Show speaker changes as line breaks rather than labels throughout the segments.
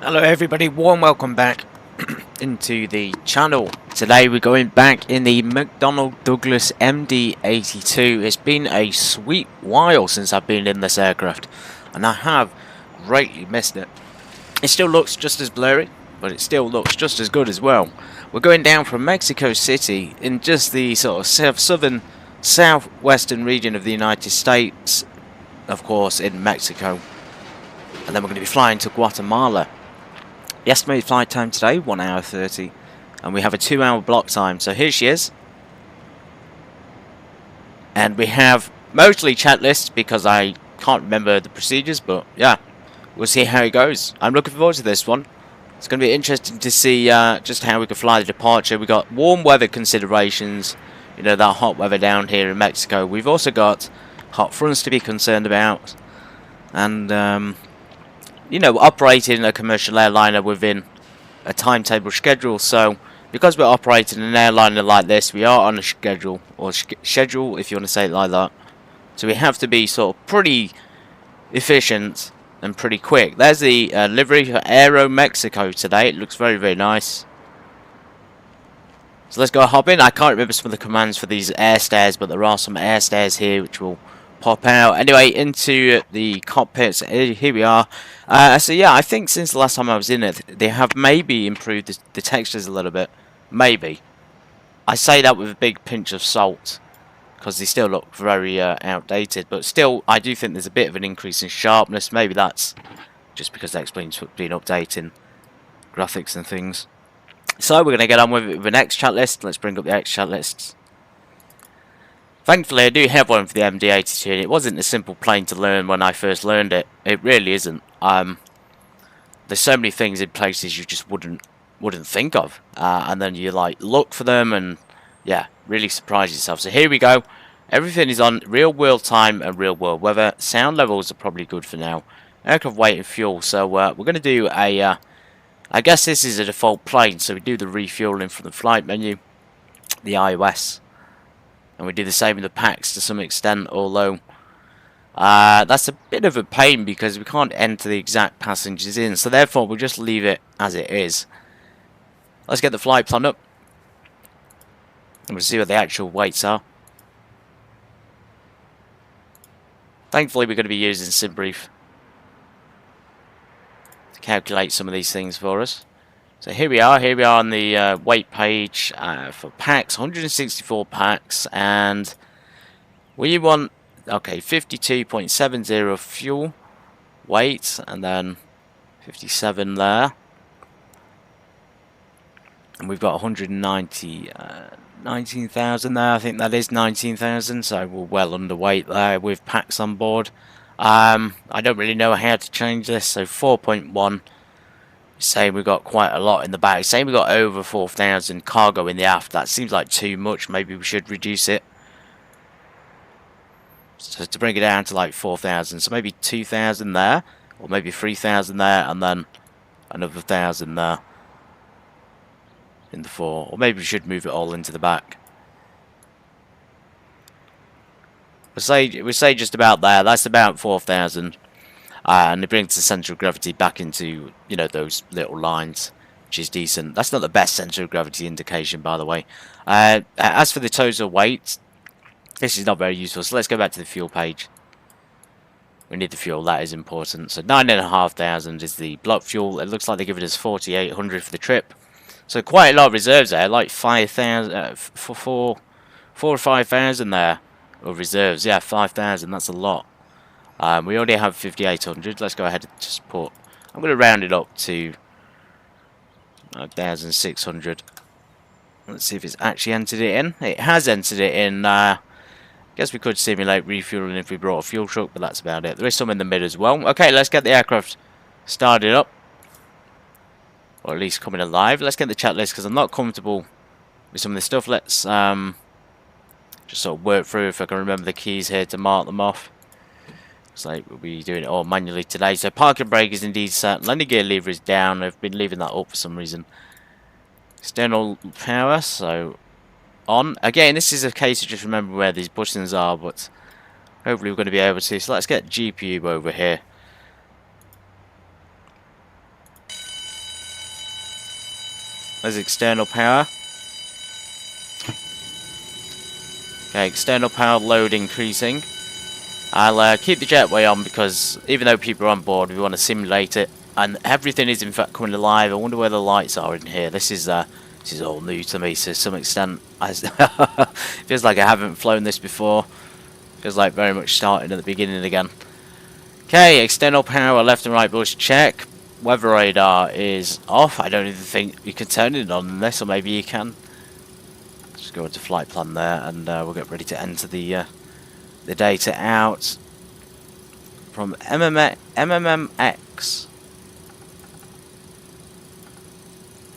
Hello everybody, warm welcome back into the channel. Today we're going back in the McDonnell Douglas MD82. It's been a sweet while since I've been in this aircraft, and I have greatly missed it. It still looks just as blurry, but it still looks just as good as well. We're going down from Mexico City in just the sort of southwestern region of the United States, of course in Mexico, and then we're going to be flying to Guatemala. The estimated flight time today, 1 hour 30, and we have a 2-hour block time. So here she is, and we have mostly chat lists because I can't remember the procedures, but yeah, we'll see how it goes. I'm looking forward to this one. It's going to be interesting to see just how we can fly the departure. We've got warm weather considerations, you know, that hot weather down here in Mexico. We've also got hot fronts to be concerned about, and you know, operating a commercial airliner within a timetable schedule. So because we're operating an airliner like this, we are on a schedule, or schedule if you want to say it like that. So we have to be sort of pretty efficient and pretty quick. There's the livery for Aero Mexico today. It looks very, very nice. So let's go hop in. I can't remember some of the commands for these air stairs, but there are some air stairs here which will pop out. Anyway, into the cockpits. Here we are. So yeah, I think since the last time I was in it, they have maybe improved the textures a little bit. Maybe. I say that with a big pinch of salt, because they still look very outdated. But still, I do think there's a bit of an increase in sharpness. Maybe that's just because that explains what's been updating graphics and things. So we're going to get on with the next chat list. Let's bring up the next chat lists. Thankfully, I do have one for the MD82, and it wasn't a simple plane to learn when I first learned it. It really isn't. There's so many things in places you just wouldn't think of, and then you like look for them, and yeah, really surprise yourself. So here we go. Everything is on real world time and real world weather. Sound levels are probably good for now. Aircraft weight and fuel. So we're going to do a. I guess this is a default plane, so we do the refueling from the flight menu, the iOS. And we do the same with the packs to some extent, although that's a bit of a pain because we can't enter the exact passengers in. So therefore, we'll just leave it as it is. Let's get the flight plan up, and we'll see what the actual weights are. Thankfully, we're going to be using SimBrief to calculate some of these things for us. So here we are on the weight page for packs, 164 packs, and we want, okay, 52.70 fuel weight, and then 57 there, and we've got 190, 19,000 there. I think that is 19,000, so we're well underweight there with packs on board. I don't really know how to change this, so 4.1. Saying we've got quite a lot in the back. Saying we've got over 4,000 cargo in the aft. That seems like too much. Maybe we should reduce it. So to bring it down to like 4,000. So maybe 2,000 there. Or maybe 3,000 there. And then another 1,000 there. In the fore. Or maybe we should move it all into the back. We say just about there. That's about 4,000. And it brings the centre of gravity back into, you know, those little lines, which is decent. That's not the best centre of gravity indication, by the way. As for the total weight, this is not very useful. So let's go back to the fuel page. We need the fuel, that is important. So 9,500 is the block fuel. It looks like they're giving us 4,800 for the trip. So quite a lot of reserves there, like 5,000, 4 or 5,000 there of reserves. Yeah, 5,000, that's a lot. We already have 5,800. Let's go ahead and just put. I'm going to round it up to 1,600. Let's see if it's actually entered it in. It has entered it in. Guess we could simulate refueling if we brought a fuel truck, but that's about it. There is some in the mid as well. Okay, let's get the aircraft started up, or at least coming alive. Let's get the chat list because I'm not comfortable with some of this stuff. Let's just sort of work through if I can remember the keys here to mark them off. Looks like we'll be doing it all manually today. So parking brake is indeed set. Landing gear lever is down. I've been leaving that up for some reason. External power, so on. Again, this is a case of just remembering where these buttons are, but hopefully we're going to be able to. So let's get GPU over here. There's external power. Okay, external power load increasing. I'll keep the jetway on because even though people are on board, we want to simulate it, and everything is in fact coming alive. I wonder where the lights are in here. This is all new to me to some extent. Feels like I haven't flown this before. Feels like very much starting at the beginning again. Okay, external power left and right bush check. Weather radar is off. I don't even think you can turn it on in this, or maybe you can. Just go into flight plan there, and we'll get ready to enter the data out from MMX.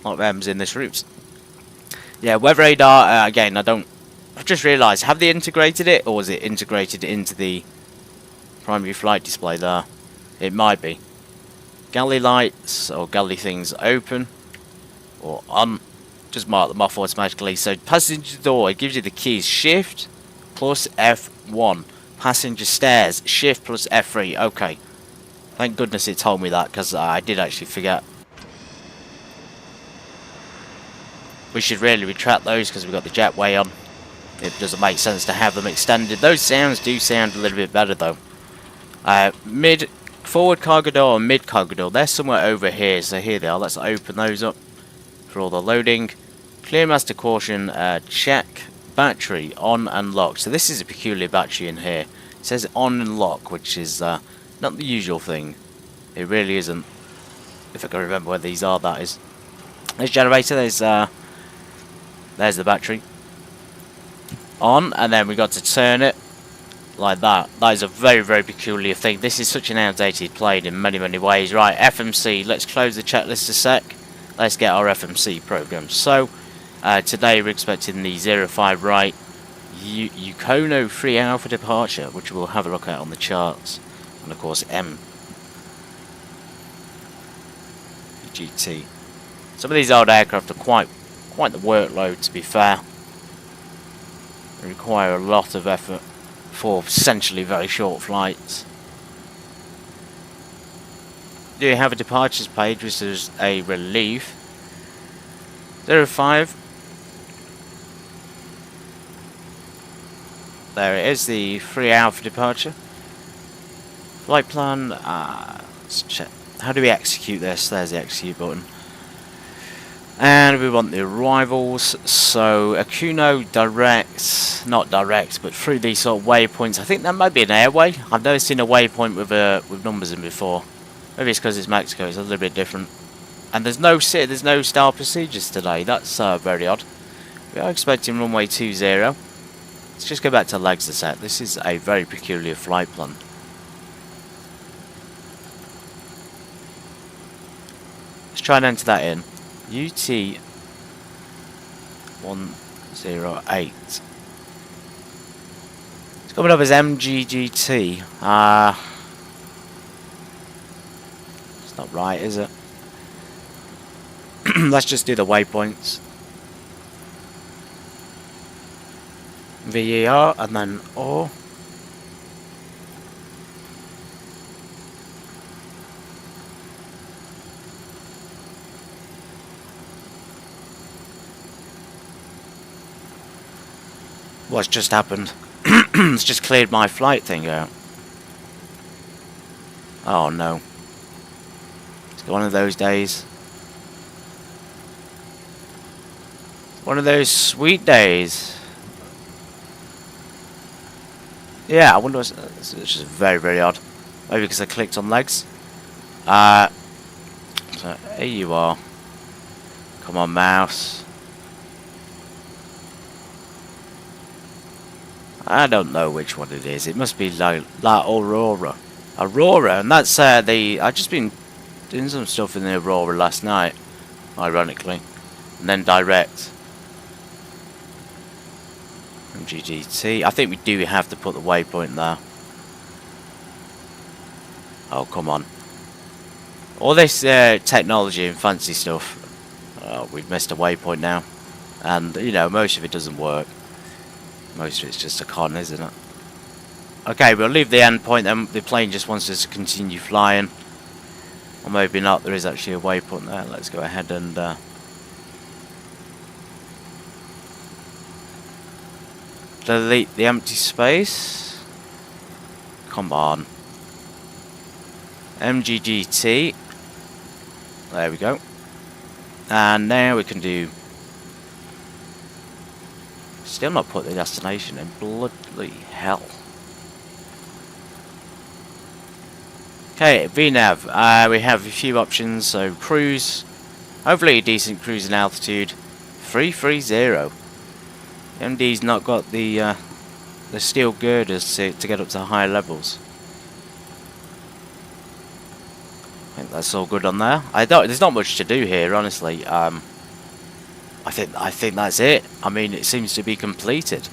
A lot of M's in this route. Yeah, weather radar, again, I've just realised, have they integrated it, or is it integrated into the primary flight display there? It might be. Galley lights, or galley things open, or on, just mark them off automatically. So passenger door, it gives you the keys, shift plus F1. Passenger stairs, shift plus F3, okay. Thank goodness it told me that, because I did actually forget. We should really retract those because we've got the jetway on. It doesn't make sense to have them extended. Those sounds do sound a little bit better though. Forward cargo door and mid cargo door, they're somewhere over here, so here they are. Let's open those up for all the loading. Clear master caution, check. Battery on and locked. So this is a peculiar battery in here. It says on and lock, which is not the usual thing. It really isn't. If I can remember where these are, that is. There's generator, there's the battery. On, and then we got to turn it like that. That is a very, very peculiar thing. This is such an outdated plane in many, many ways. Right, FMC, let's close the checklist a sec. Let's get our FMC program. So, today we're expecting the 05 right Yukono 3 Alpha departure, which we'll have a look at on the charts. And of course, MD82. Some of these old aircraft are quite the workload, to be fair. They require a lot of effort for essentially very short flights. Do you have a departures page, which is a relief? 05. There it is, the 3 Alpha departure. Flight plan, let's check. How do we execute this? There's the execute button. And we want the arrivals, so Akuno direct, not direct, but through these sort of waypoints. I think that might be an airway. I've never seen a waypoint with numbers in before. Maybe it's because it's Mexico, it's a little bit different. And there's no star procedures today, that's very odd. We are expecting runway 20. Let's just go back to legs a sec. This is a very peculiar flight plan. Let's try and enter that in. UT 108. It's coming up as MGGT. It's not right, is it? Let's just do the waypoints. VER and then O. What's just happened? It's just cleared my flight thing out. Oh no. It's one of those days. One of those sweet days. Yeah, I wonder what's... It's just very, very odd. Maybe because I clicked on legs. So, here you are. Come on, mouse. I don't know which one it is. It must be La Aurora. Aurora, and that's I've just been doing some stuff in the Aurora last night, ironically. And then direct. MGGT. I think we do have to put the waypoint there. Oh, come on. All this technology and fancy stuff. We've missed a waypoint now. And, you know, most of it doesn't work. Most of it's just a con, isn't it? Okay, we'll leave the end point then. The plane just wants us to continue flying. Or maybe not. There is actually a waypoint there. Let's go ahead and delete the empty space. Come on. MGGT. There we go. And now we can do... Still not put the destination in. Bloody hell. Okay, VNav. We have a few options. So cruise. Hopefully a decent cruising altitude. 330. MD's not got the steel girders to get up to higher levels. I think that's all good on there. There's not much to do here, honestly. I think that's it. I mean, it seems to be completed.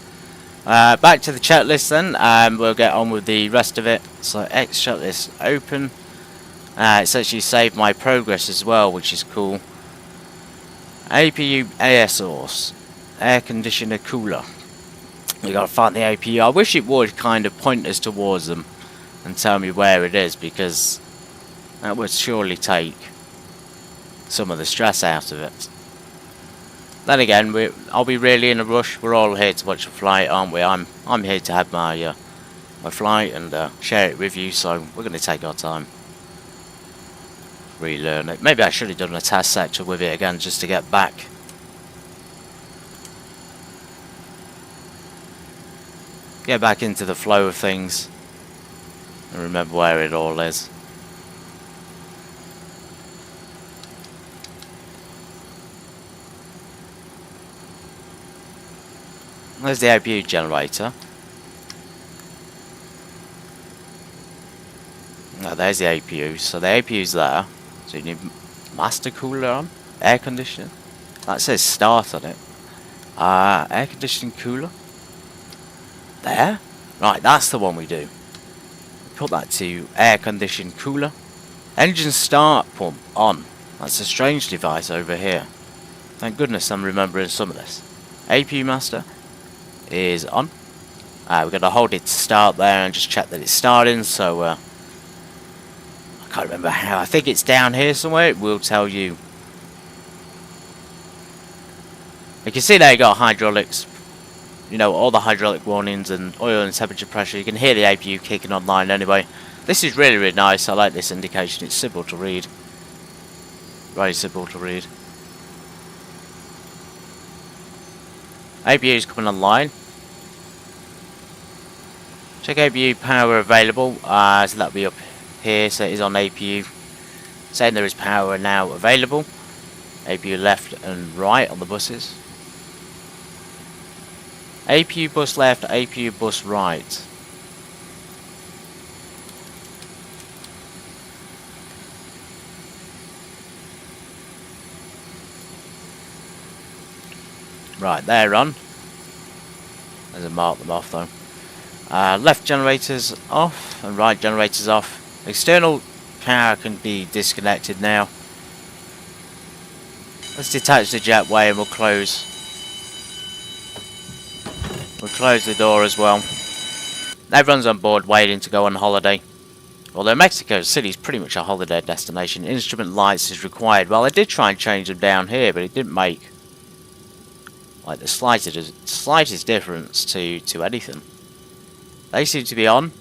Back to the checklist then. We'll get on with the rest of it. So X checklist open. It's actually saved my progress as well, which is cool. APU air source, air conditioner cooler. We gotta find the APU. I wish it would kind of point us towards them and tell me where it is, because that would surely take some of the stress out of it. Then again, are we really in a rush? We're all here to watch a flight, aren't we? I'm here to have my my flight and share it with you, so we're going to take our time. Relearn it. Maybe I should have done a task sector with it again just to get back. Get back into the flow of things and remember where it all is. There's the APU generator. Oh, there's the APU. So the APU's there. So you need master cooler on, air conditioner. That says start on it. Air conditioning cooler. There. Right, that's the one we do. Put that to air conditioning cooler. Engine start pump on. That's a strange device over here. Thank goodness I'm remembering some of this. APU master is on. We're going to hold it to start there and just check that it's starting. So I can't remember how. I think it's down here somewhere. It will tell you. You can see there you got hydraulics. You know, all the hydraulic warnings and oil and temperature pressure. You can hear the APU kicking online anyway. This is really, really nice. I like this indication. It's simple to read. Very simple to read. APU is coming online. Check APU power available. So that'll be up here. So it is on APU. Saying there is power now available. APU left and right on the buses. APU bus left, APU bus right. Right, they're on. There's a mark them off though. Left generators off and right generators off. External power can be disconnected now. Let's detach the jetway and we'll close. We'll close the door as well. Everyone's on board waiting to go on holiday. Although Mexico City is pretty much a holiday destination. Instrument lights is required. Well, I did try and change them down here, but it didn't make like the slightest difference to anything. They seem to be on.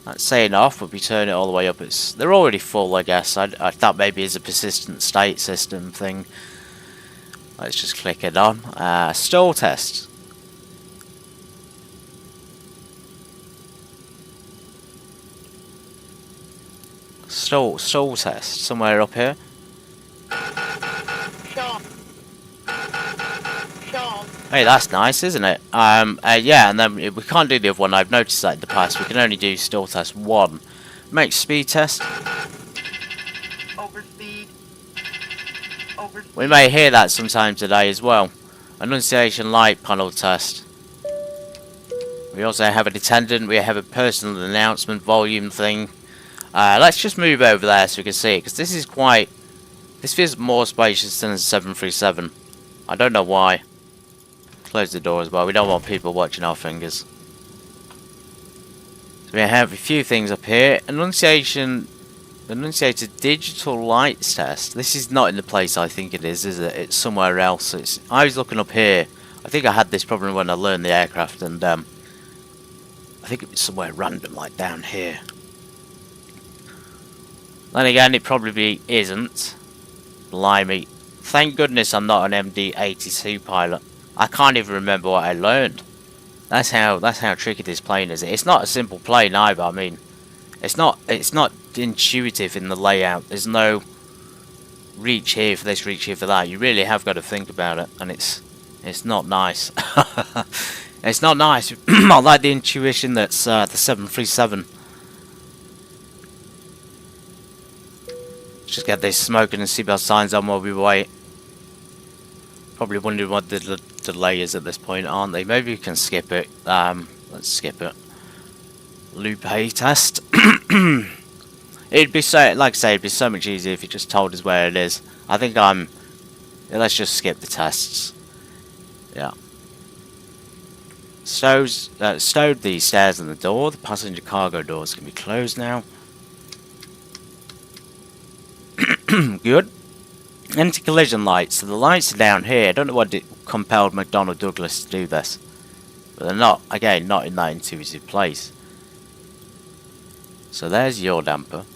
That's saying off, but we turn it all the way up. They're already full, I guess. I thought maybe it's a persistent state system thing. Let's just click it on. Stall test. Stall test. Somewhere up here. Hey, that's nice, isn't it? Yeah, and then we can't do the other one. I've noticed that in the past. We can only do stall test 1. Make speed test.
Overspeed.
We may hear that sometime today as well. Annunciation light panel test. We also have an attendant. We have a personal announcement volume thing. Let's just move over there so we can see it, because this is quite... This feels more spacious than a 737. I don't know why. Close the door as well. We don't want people watching our fingers. So we have a few things up here. Annunciator digital lights test. This is not in the place I think it is it? It's somewhere else. I was looking up here I think I had this problem when I learned the aircraft, and I think it was somewhere random, like down here. Then again, it probably isn't. Blimey. Thank goodness I'm not an MD82 pilot. I can't even remember what I learned. That's how tricky this plane is. It's not a simple plane either. I mean, it's not intuitive in the layout. There's no reach here for this, reach here for that. You really have got to think about it, and it's not nice. It's not nice. I like the intuition that's the 737. Just get this smoking and seatbelt signs on while we wait. Probably wondering what the delay is at this point, aren't they? Maybe we can skip it. Let's skip it. Loop A test. It'd be so, like I say, it'd be so much easier if you just told us where it is. I think yeah, let's just skip the tests. Yeah. Stowed the stairs and the door. The passenger cargo doors can be closed now. Good. Anti-collision lights. So the lights are down here. I don't know what compelled McDonnell Douglas to do this, but they're not. Again, not in that intuitive place. So there's yaw damper.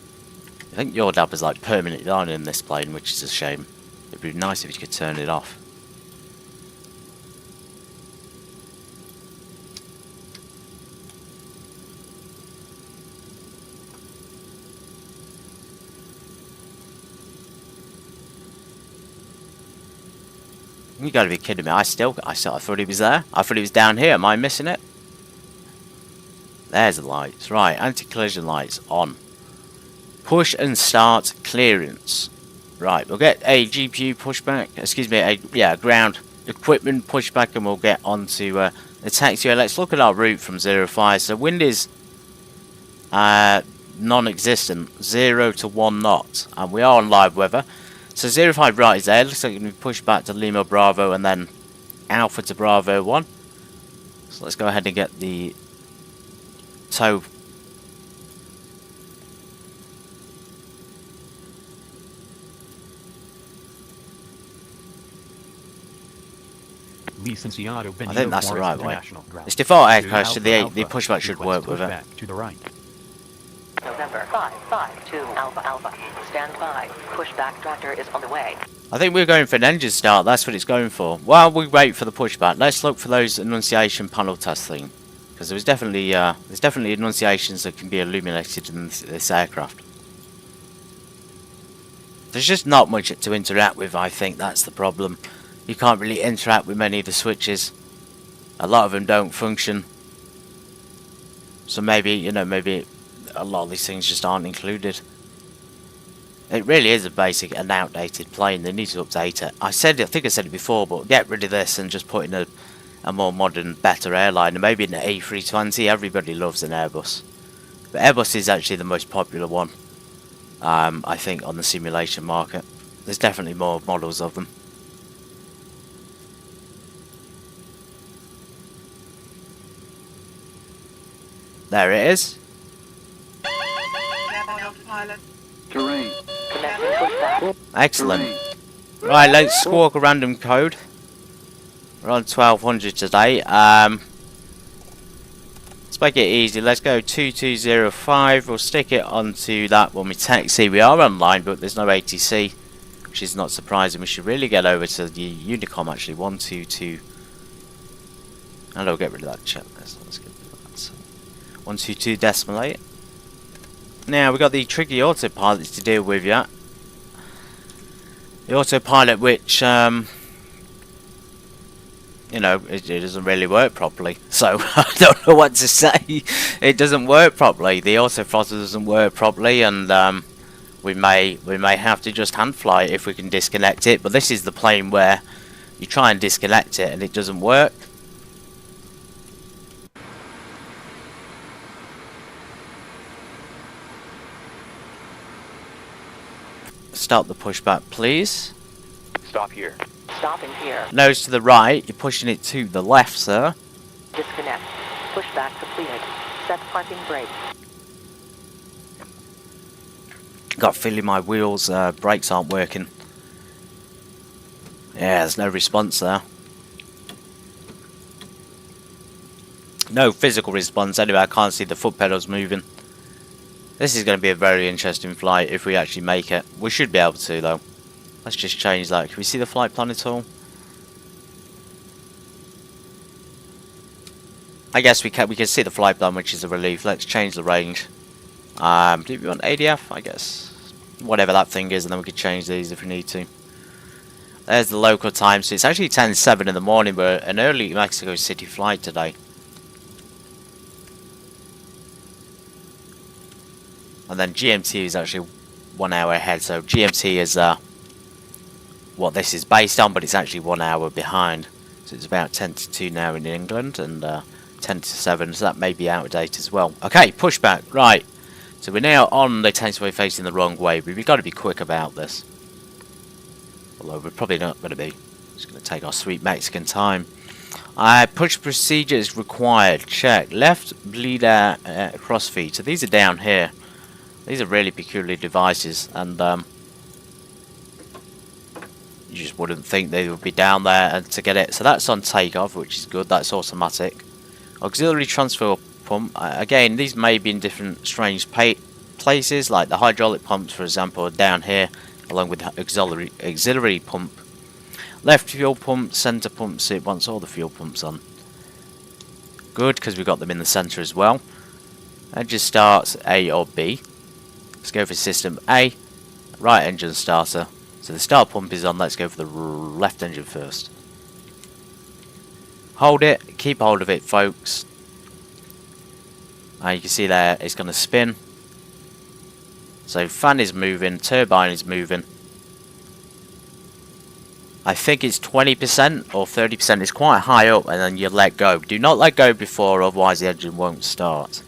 I think yaw damper's like permanently on in this plane, which is a shame. It'd be nice if you could turn it off. You gotta be kidding me. I thought he was there. I thought he was down here. Am I missing it? There's the lights. Right, anti-collision lights on. Push and start clearance. Right, we'll get a GPU pushback. Excuse me, a ground equipment pushback, and we'll get onto the taxiway. Let's look at our route from 05. So wind is non-existent, 0 to 1 knots, and we are on live weather. So 05 right is there. Looks like it can be pushed back to Lima Bravo and then Alpha to Bravo 1. So let's go ahead and get the tow. I think that's the right way. It's default aircraft, so the pushback should work with it.
To the right.
November 552 Alpha Alpha. Stand by. Pushback tractor is on the way.
I think we're going for an engine start. That's what it's going for. While we wait for the pushback, let's look for those annunciation panel test thing, because there's definitely annunciations that can be illuminated in this aircraft. There's just not much to interact with. I think that's the problem. You can't really interact with many of the switches. A lot of them don't function. So maybe a lot of these things just aren't included. It really is an outdated plane. They need to update it. I think I said it before, but get rid of this and just put in a more modern, better airline. And maybe an A320. Everybody loves an Airbus, but Airbus is actually the most popular one. I think on the simulation market. There's definitely more models of them. There it is.
Terrain.
Excellent. Right, let's squawk a random code. We're on 1200 today. Let's make it easy. Let's go 2205. We'll stick it onto that when we taxi. We are online, but there's no ATC, which is not surprising. We should really get over to the Unicom actually. 122. And I'll get rid of that chat. Let's get rid of that. 122.8. Now we've got the tricky autopilot to deal with yet. The autopilot which it doesn't really work properly. So I don't know what to say. It doesn't work properly. The autothrottle doesn't work properly, and we may have to just hand fly it if we can disconnect it. But this is the plane where you try and disconnect it and it doesn't work. Stop the pushback, please.
Stop here.
Stopping here.
Nose to the right. You're pushing it to the left, sir.
Disconnect. Pushback completed. Set parking brake.
Got a feeling my wheels, brakes aren't working. Yeah, there's no response there. No physical response. Anyway, I can't see the foot pedals moving. This is going to be a very interesting flight if we actually make it. We should be able to, though. Let's just change that. Can we see the flight plan at all? I guess we can see the flight plan, which is a relief. Let's change the range. Do we want ADF? I guess. Whatever that thing is, and then we could change these if we need to. There's the local time. So it's actually 10:07 in the morning, but an early Mexico City flight today. And then GMT is actually 1 hour ahead. So GMT is what this is based on, but it's actually 1 hour behind. So it's about 10 to 2 now in England, and 10 to 7, so that may be out of date as well. Okay, pushback, right. So we're now on the taxiway facing the wrong way, but we've got to be quick about this. Although we're probably not going to be. Just going to take our sweet Mexican time. Push procedure is required. Check. Left bleeder crossfeed. So these are down here. These are really peculiar devices, and you just wouldn't think they would be down there and to get it. So that's on takeoff, which is good. That's automatic. Auxiliary transfer pump. Again, these may be in different strange places, like the hydraulic pumps, for example, are down here, along with the auxiliary pump. Left fuel pump, centre pump. So it wants all the fuel pumps on. Good, because we've got them in the centre as well. And just starts A or B. Let's go for system A. Right engine starter. So the start pump is on. Let's go for the left engine first. Hold it. Keep hold of it, folks. You can see there it's going to spin. So fan is moving. Turbine is moving. I think it's 20% or 30%. It's quite high up, and then you let go. Do not let go before, otherwise the engine won't start.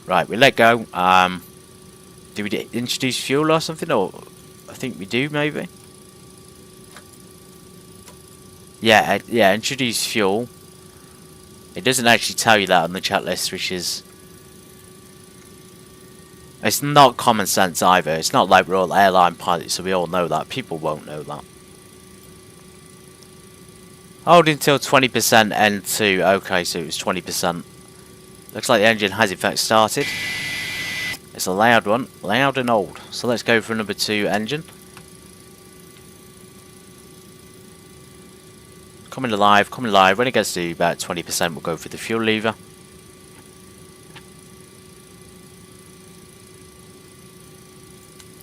Right, we let go. Do we introduce fuel or something? Or I think we do, maybe. Yeah, introduce fuel. It doesn't actually tell you that on the chat list, which is... It's not common sense either. It's not like we're all airline pilots, so we all know that. People won't know that. Hold until 20% N2. Okay, so it was 20%. Looks like the engine has in fact started. It's a loud one. Loud and old. So let's go for number 2 engine. Coming alive, coming alive. When it gets to about 20%, we'll go for the fuel lever.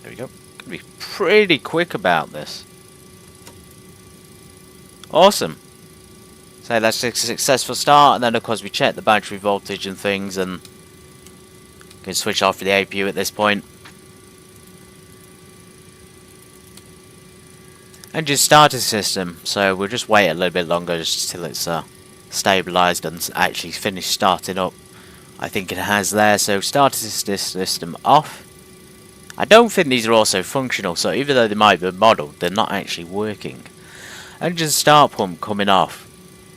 There we go. Gonna be pretty quick about this. Awesome. So that's a successful start, and then of course we check the battery voltage and things, and can switch off the APU at this point. Engine starter system, so we'll just wait a little bit longer just till it's stabilised and actually finished starting up. I think it has there, so starter system off. I don't think these are also functional, so even though they might be modelled, they're not actually working. Engine start pump coming off.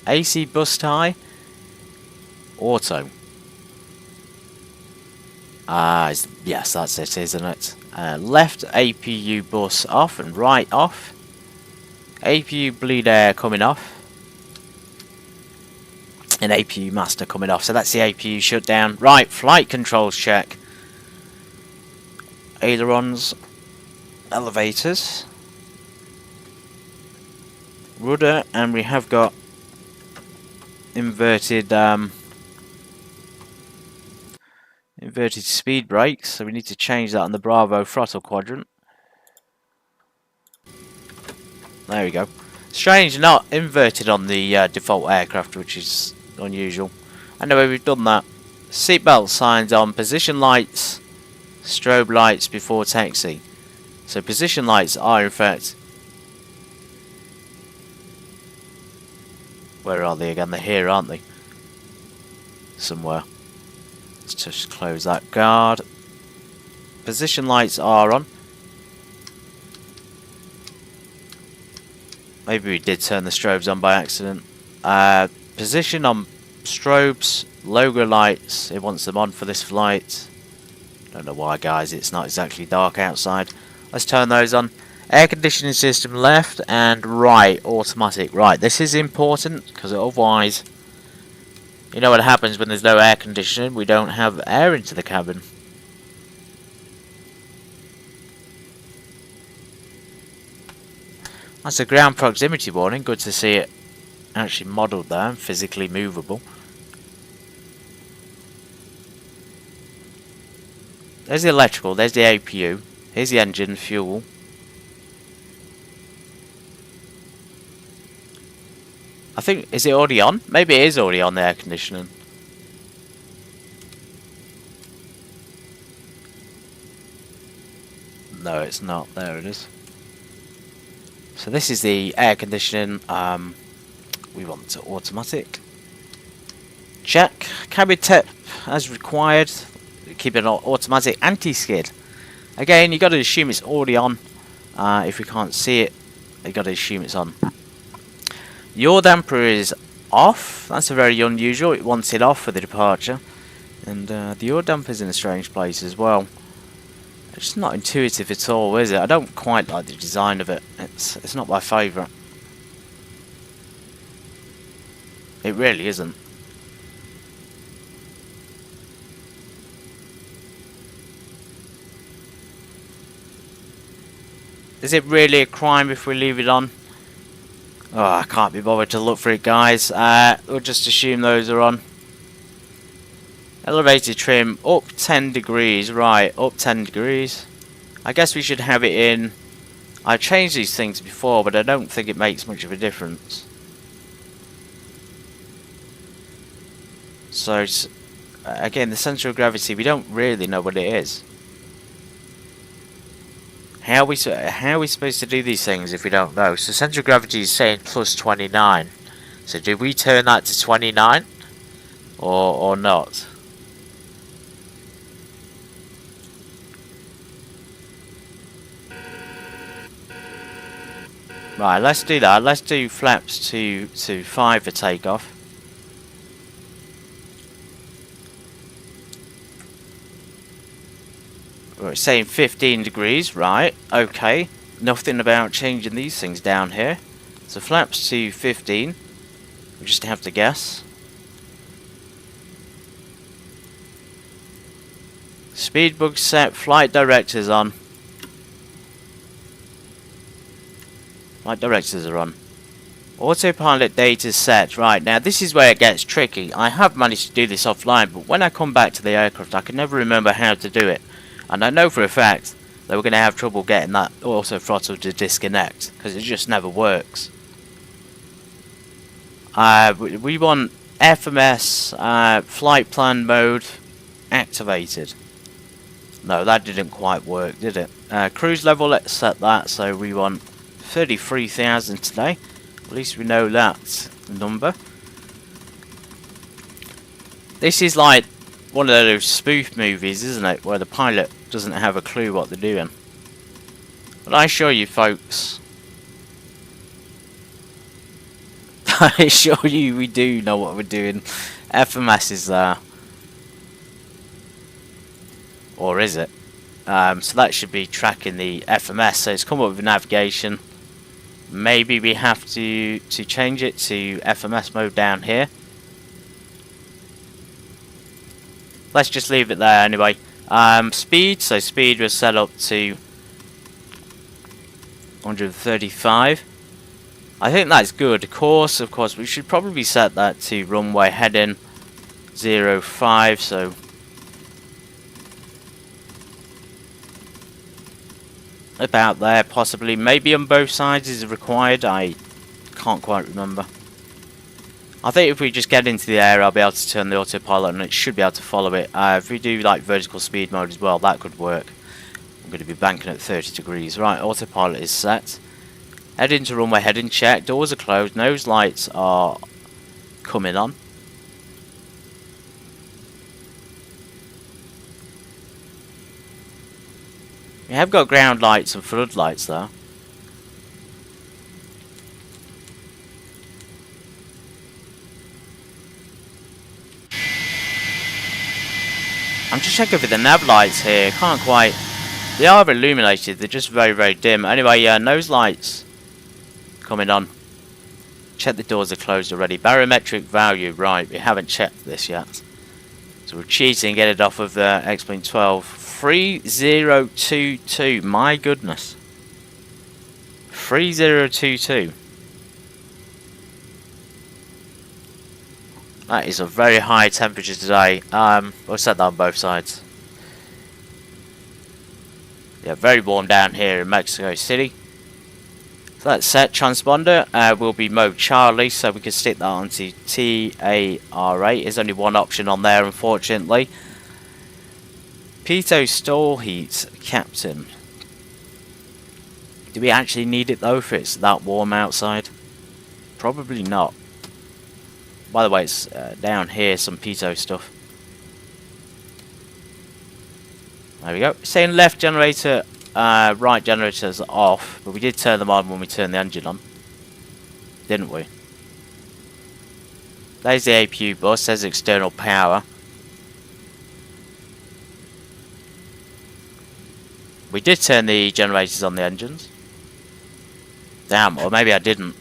AC bus tie. Auto. Yes, that's it, isn't it? Left APU bus off and right off. APU bleed air coming off. And APU master coming off. So that's the APU shutdown. Right, flight controls check. Ailerons. Elevators. Rudder, and we have got inverted speed brakes, so we need to change that on the Bravo throttle quadrant. There we go. Strange, not inverted on the default aircraft, which is unusual. Anyway, we've done that. Seatbelt signs on. Position lights, strobe lights before taxi. So position lights are in fact... Where are they again? They're here, aren't they? Somewhere. Let's just close that guard. Position lights are on. Maybe we did turn the strobes on by accident. Position on strobes, logo lights. It wants them on for this flight. Don't know why, guys. It's not exactly dark outside. Let's turn those on. Air conditioning system left and right automatic. Right, this is important because otherwise, you know what happens when there's no air conditioning? We don't have air into the cabin. That's a ground proximity warning. Good to see it actually modelled there and physically movable. There's the electrical, there's the APU, here's the engine, fuel. I think, is it already on? Maybe it is already on, the air conditioning. No, it's not. There it is. So this is the air conditioning. We want it automatic. Check. Cabin tip as required. Keep it automatic. Anti-skid. Again, you got to assume it's already on. If we can't see it, you got to assume it's on. Yaw damper is off. That's a very unusual. It wants it off for the departure. And the yaw damper is in a strange place as well. It's not intuitive at all, is it? I don't quite like the design of it. It's not my favourite. It really isn't. Is it really a crime if we leave it on? Oh, I can't be bothered to look for it, guys. We'll just assume those are on. Elevator trim up 10 degrees. Right, up 10 degrees. I guess we should have it in. I've changed these things before, but I don't think it makes much of a difference. So, again, the centre of gravity, we don't really know what it is. How are we supposed to do these things if we don't know? So centre of gravity is saying plus 29. So do we turn that to 29? Or not? Right, let's do that. Let's do flaps to 5 for takeoff. We're saying 15 degrees, right, okay. Nothing about changing these things down here. So flaps to 15. We just have to guess. Speed bug set, flight directors on. Flight directors are on. Autopilot data set. Right, now this is where it gets tricky. I have managed to do this offline, but when I come back to the aircraft I can never remember how to do it. And I know for a fact that we're going to have trouble getting that auto throttle to disconnect, because it just never works. We want FMS flight plan mode activated. No, that didn't quite work, did it? Cruise level, let's set that. So we want 33,000 today. At least we know that number. This is like one of those spoof movies, isn't it? Where the pilot doesn't have a clue what they're doing. But I assure you, folks, I assure you we do know what we're doing. FMS is there. Or is it? So that should be tracking the FMS. So it's come up with navigation. Maybe we have to change it to FMS mode down here. Let's just leave it there anyway. Speed, so speed was set up to 135. I think that's good. Of course, we should probably set that to runway heading 05, so about there possibly. Maybe on both sides is required. I can't quite remember. I think if we just get into the air, I'll be able to turn the autopilot and it should be able to follow it. If we do like vertical speed mode as well, that could work. I'm going to be banking at 30 degrees. Right, autopilot is set. Head into runway heading check. Doors are closed. Nose lights are coming on. We have got ground lights and floodlights there. I'm just checking for the nav lights here. Can't quite They are illuminated, they're just very, very dim. Anyway, nose lights coming on. Check the doors are closed already. Barometric value, right, we haven't checked this yet. So we're cheating, get it off of the X-Plane 12. 3022, my goodness. 3022. That is a very high temperature today. We'll set that on both sides. Yeah, very warm down here in Mexico City. So that's set. Transponder will be mode Charlie, so we can stick that onto TAR8. There's only one option on there, unfortunately. Pitot stall heat, Captain. Do we actually need it though if it's that warm outside? Probably not. By the way, it's down here, some pitot stuff. There we go. Saying left generator, right generator's off, but we did turn them on when we turned the engine on, didn't we? There's the APU bus, there's external power. We did turn the generators on the engines. Damn, or maybe I didn't.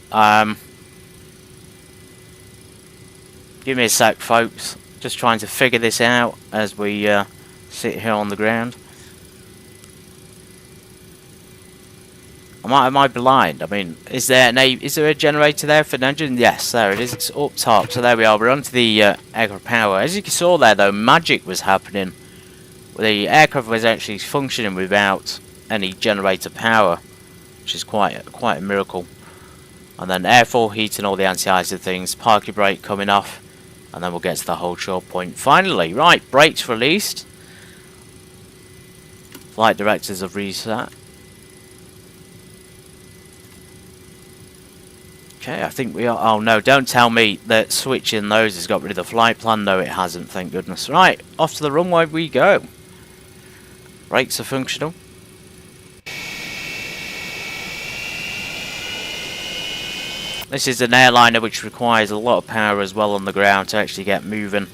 Give me a sec, folks. Just trying to figure this out as we sit here on the ground. Am I blind? I mean, is there a generator there for an engine? Yes, there it is. It's up top. So there we are. We're onto the aircraft power. As you saw there, though, magic was happening. The aircraft was actually functioning without any generator power, which is quite a miracle. And then airflow heat and all the anti-ice things. Parking brake coming off, and then we'll get to the hold short point. Finally, right, brakes released. Flight directors have reset. Okay, I think we are. Oh no, don't tell me that switching those has got rid of the flight plan. No, it hasn't, thank goodness. Right, off to the runway we go. Brakes are functional. This is an airliner which requires a lot of power as well on the ground to actually get moving.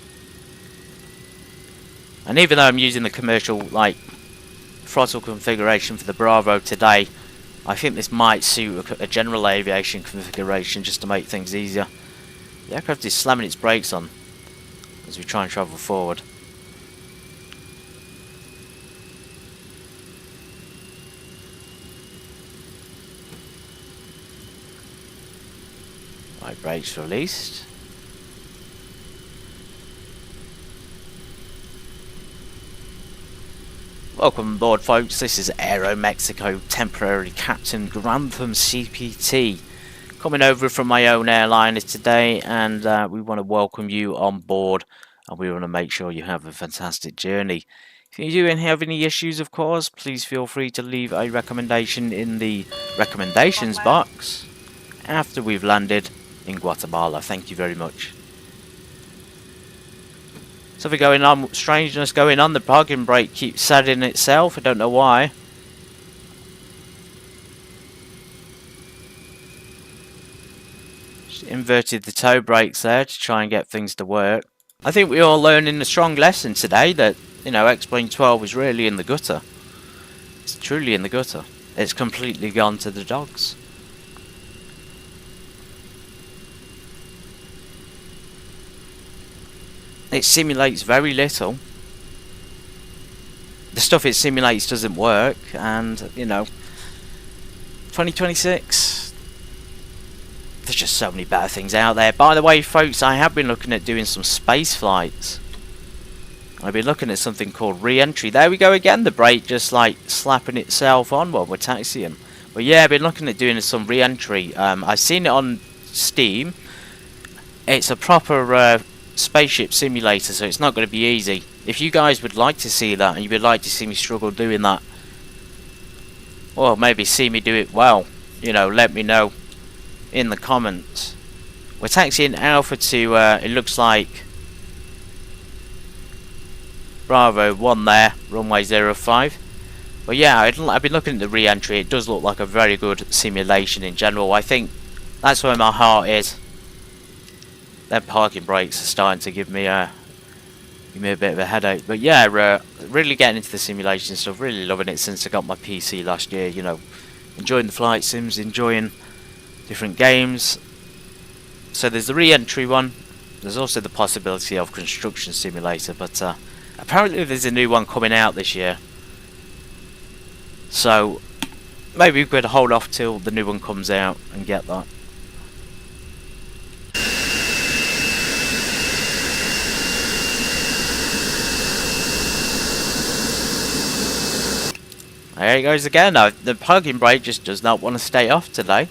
And even though I'm using the commercial throttle configuration for the Bravo today, I think this might suit a general aviation configuration just to make things easier. The aircraft is slamming its brakes on as we try and travel forward. Right, brakes released. Welcome aboard, folks. This is Aero Mexico temporary Captain Grantham CPT coming over from my own airliner today, and we want to welcome you on board, and we want to make sure you have a fantastic journey. If you do have any issues, of course, please feel free to leave a recommendation in the recommendations box after we've landed in Guatemala. Thank you very much. Something going on, strangeness going on. The parking brake keeps setting itself. I don't know why. Just inverted the toe brakes there to try and get things to work. I think we're all learning a strong lesson today that, you know, X-Plane 12 is really in the gutter. It's truly in the gutter. It's completely gone to the dogs. It simulates very little. The stuff it simulates doesn't work, and you know, 2026, there's just so many better things out there. By the way, folks, I have been looking at doing some space flights. I've been looking at something called re-entry. There we go again, the brake just like slapping itself on while we're taxiing. But yeah, I've been looking at doing some re-entry. I've seen it on Steam. It's a proper spaceship simulator, so it's not going to be easy. If you guys would like to see that, and you would like to see me struggle doing that, or maybe see me do it well, you know, let me know in the comments. We're taxiing Alpha to it looks like Bravo 1 there, runway 05. But yeah, I've been looking at the re-entry. It does look like a very good simulation in general. I think that's where my heart is. Them parking brakes are starting to give me give me a bit of a headache. But yeah, really getting into the simulation stuff, really loving it since I got my PC last year, you know, enjoying the flight sims, enjoying different games. So there's the re-entry one, there's also the possibility of construction simulator, but apparently there's a new one coming out this year. So maybe we could hold off till the new one comes out and get that. There he goes again. Now, the parking brake just does not want to stay off today.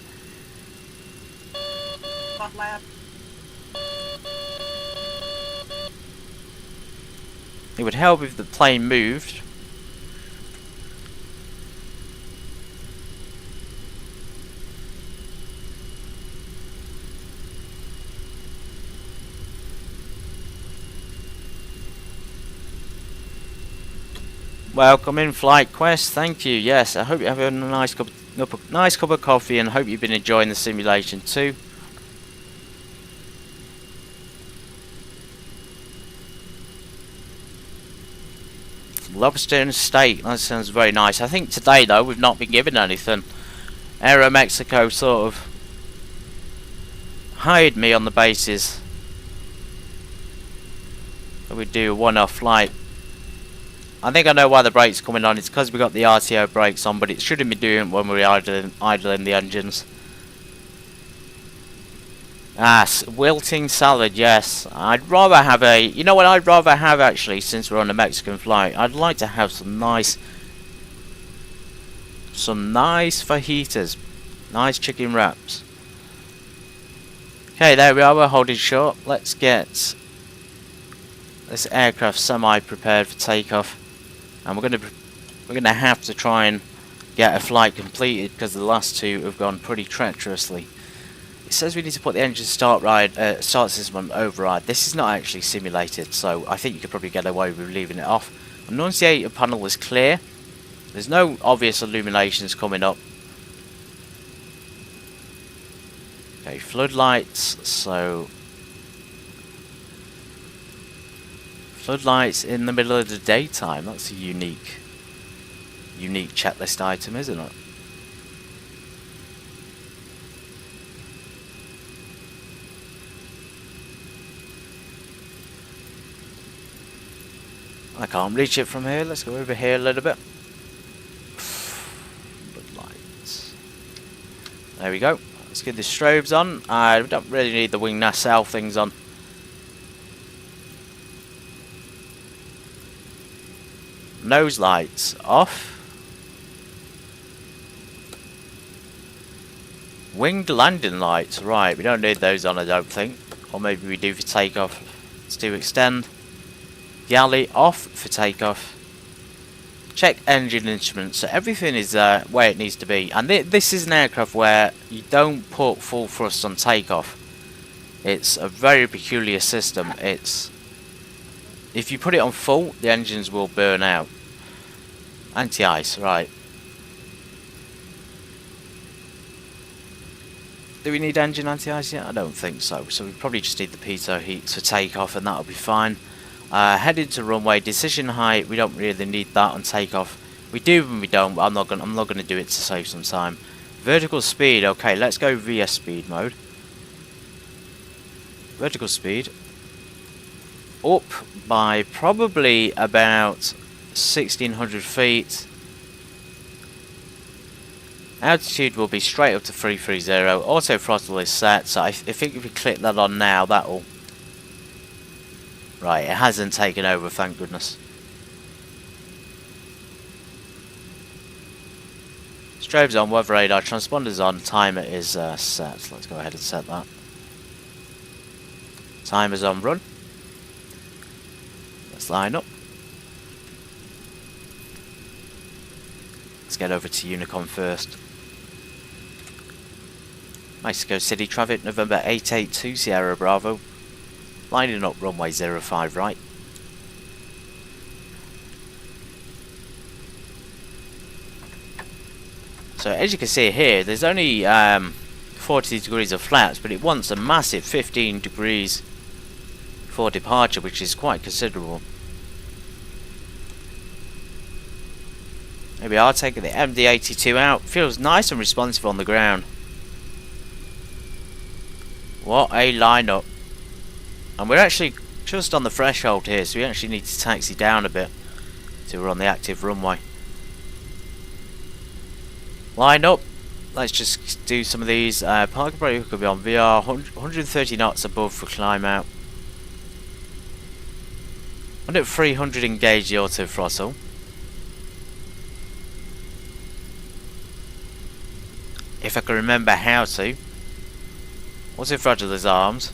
It would help if the plane moved. Welcome in, Flight Quest. Thank you. Yes, I hope you're having a nice cup of coffee, and hope you've been enjoying the simulation too. Lobster and steak. That sounds very nice. I think today though we've not been given anything. Aero Mexico sort of hired me on the basis that we do a one-off flight. I think I know why the brake's coming on. It's because we got the RTO brakes on, but it shouldn't be doing it when we're idling the engines. Ah, wilting salad, yes. I'd rather have a... You know what I'd rather have, actually, since we're on a Mexican flight? I'd like to have some nice fajitas. Nice chicken wraps. Okay, there we are. We're holding short. Let's get this aircraft semi-prepared for takeoff. And we're gonna have to try and get a flight completed because the last two have gone pretty treacherously. It says we need to put the engine start system on override. This is not actually simulated, so I think you could probably get away with leaving it off. Annunciator panel is clear. There's no obvious illuminations coming up. Okay, floodlights. So floodlights in the middle of the daytime. That's a unique checklist item, isn't it? I can't reach it from here. Let's go over here a little bit. Floodlights. There we go. Let's get the strobes on. We don't really need the wing nacelle things on. Nose lights off. Winged landing lights. Right, we don't need those on, I don't think. Or maybe we do for takeoff. Let's do extend. Galley off for takeoff. Check engine instruments. So everything is where it needs to be. And this is an aircraft where you don't put full thrust on takeoff. It's a very peculiar system. It's... If you put it on full, the engines will burn out. Anti-ice, right. Do we need engine anti-ice yet? I don't think so. So we probably just need the pitot heats for takeoff, and that'll be fine. Heading to runway, decision height. We don't really need that on takeoff. We do and we don't. But I'm not gonna do it to save some time. Vertical speed. Okay, let's go VS speed mode. Vertical speed. Up by probably about 1600 feet. Altitude will be straight up to 330. Auto throttle is set, so I think if we click that on now, that'll... Right, it hasn't taken over, thank goodness. Strobes on, weather radar, transponders on, timer is set. Let's go ahead and set that. Timer's on run. Let's line up. Let's get over to Unicom first. Mexico City traffic, November 882, Sierra Bravo. Lining up runway 05 right. So as you can see here, there's only 40 degrees of flaps, but it wants a massive 15 degrees for departure, which is quite considerable. Maybe I'll take the MD82 out. Feels nice and responsive on the ground. What a lineup. And we're actually just on the threshold here, so we actually need to taxi down a bit till we're on the active runway. Line up. Let's just do some of these. Parking brake could be on VR. 130 knots above for climb out. And at 300 engage the auto throttle. If I can remember how to. Auto throttle his arms.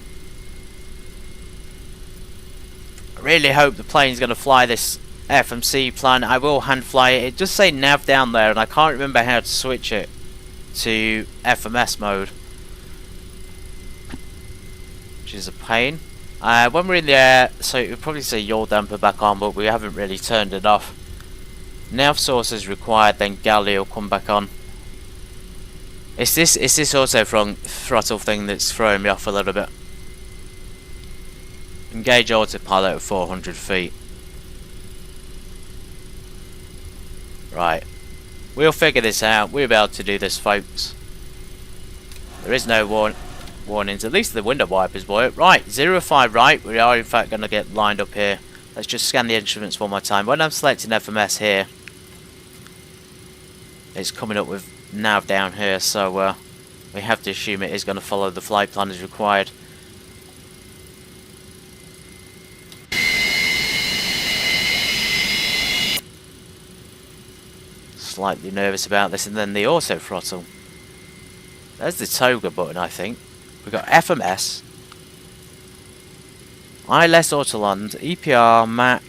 I really hope the plane's going to fly this FMC plan. I will hand fly it. It does say nav down there, and I can't remember how to switch it to FMS mode, which is a pain. When we're in the air, so it would probably say yaw damper back on, but we haven't really turned it off. Nav source is required, then galley will come back on. It's this auto throttle thing that's throwing me off a little bit. Engage autopilot at 400 feet. Right. We'll figure this out. We'll be able to do this, folks. There is no warnings. At least the window wipers work. Right. 05 right. We are in fact going to get lined up here. Let's just scan the instruments one more time. When I'm selecting FMS here, it's coming up with nav down here. So we have to assume it is going to follow the flight plan as required. Slightly nervous about this, and then the auto throttle. There's the toga button, I think. We've got FMS, ILS Autoland, EPR, Mac.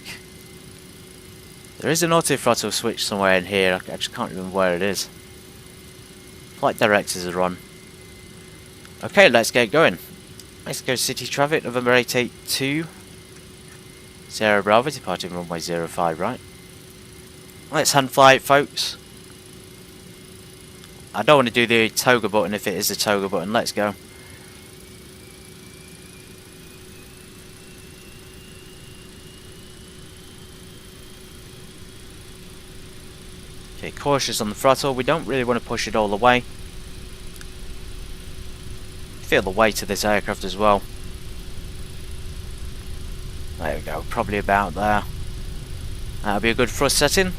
There is an auto throttle switch somewhere in here. I just can't remember where it is. Flight directors are on. Okay, let's get going. Mexico City traffic, November 882. Sierra Bravo, departing runway 05 right. Let's hand fly it, folks. I don't want to do the toga button if it is a toga button. Let's go. Okay, cautious on the throttle. We don't really want to push it all the way. Feel the weight of this aircraft as well. There we go, probably about there. That'll be a good thrust setting.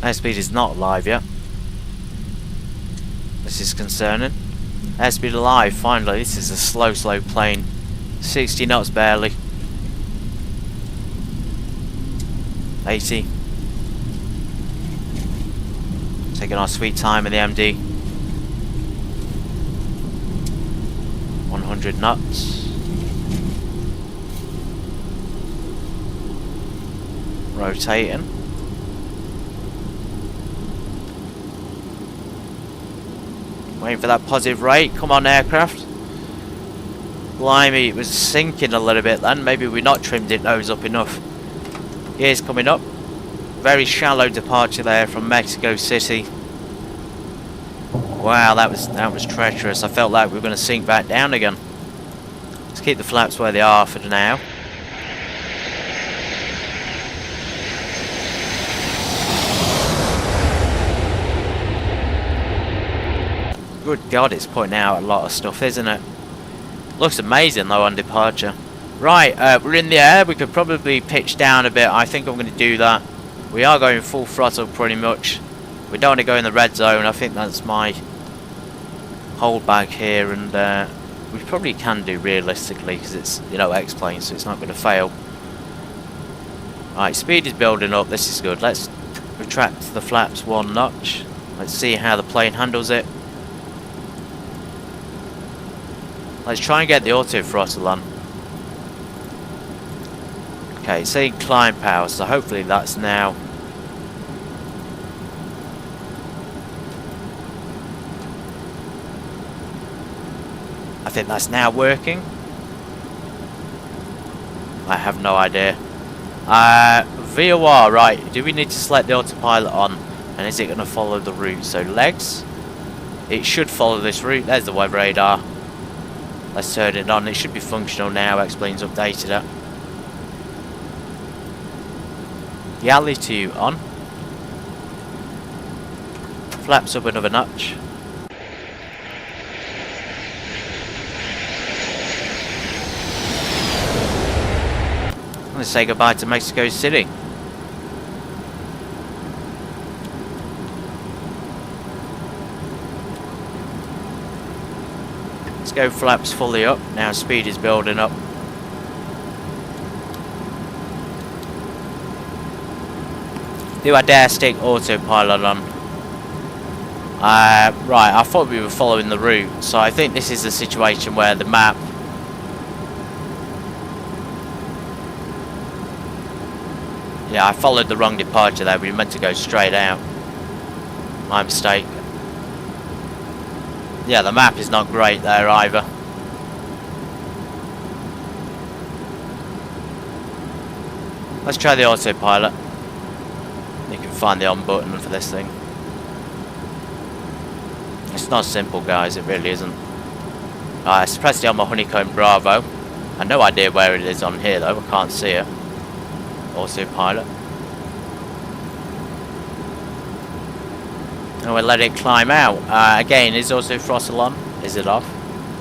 Airspeed is not live yet. This is concerning. Airspeed alive, finally. This is a slow plane. 60 knots barely. 80. Taking our sweet time in the MD. 100 knots. Rotating. Waiting for that positive rate. Come on, aircraft. Blimey, it was sinking a little bit then. Maybe we're not trimmed it nose up enough. Gears coming up. Very shallow departure there from Mexico City. Wow, that was treacherous. I felt like we were going to sink back down again. Let's keep the flaps where they are for now. Good God, it's putting out a lot of stuff, isn't it? Looks amazing though on departure. Right, we're in the air. We could probably pitch down a bit. I think I'm going to do that. We are going full throttle pretty much. We don't want to go in the red zone. I think that's my hold back here, and we probably can do realistically because it's, you know, X-plane, so it's not going to fail. Right, speed is building up. This is good. Let's retract the flaps one notch. Let's see how the plane handles it. Let's try and get the auto throttle on. Okay, it's saying climb power, so hopefully that's now. I think that's now working. I have no idea. VOR, right. Do we need to select the autopilot on? And is it going to follow the route? So legs. It should follow this route. There's the weather radar. Let's turn it on. It should be functional now. X-Plane's updated it. The altitude on. Flaps up another notch. I'm going to say goodbye to Mexico City. Let's go flaps fully up. Now speed is building up. Do I dare stick autopilot on? Right, I thought we were following the route, so I think this is the situation where the map... Yeah, I followed the wrong departure there. We were meant to go straight out. My mistake. Yeah, the map is not great there either. Let's try the autopilot. You can find the on button for this thing. It's not simple, guys, it really isn't. I pressed it on my Honeycomb Bravo. I have no idea where it is on here though, I can't see it. Autopilot. And we'll let it climb out. Again, is also throttle on? Is it off?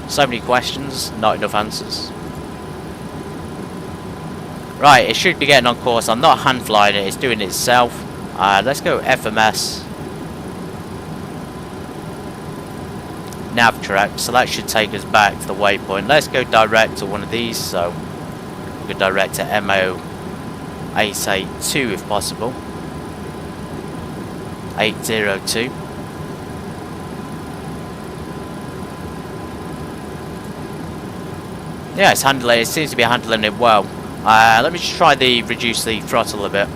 So many questions, not enough answers. Right, it should be getting on course. I'm not hand flying it, it's doing it itself. Let's go FMS. Nav track, so that should take us back to the waypoint. Let's go direct to one of these, so we could direct to MO882 if possible. 802. Yeah, it's handling. It seems to be handling it well. Let me just try the reduce the throttle a bit.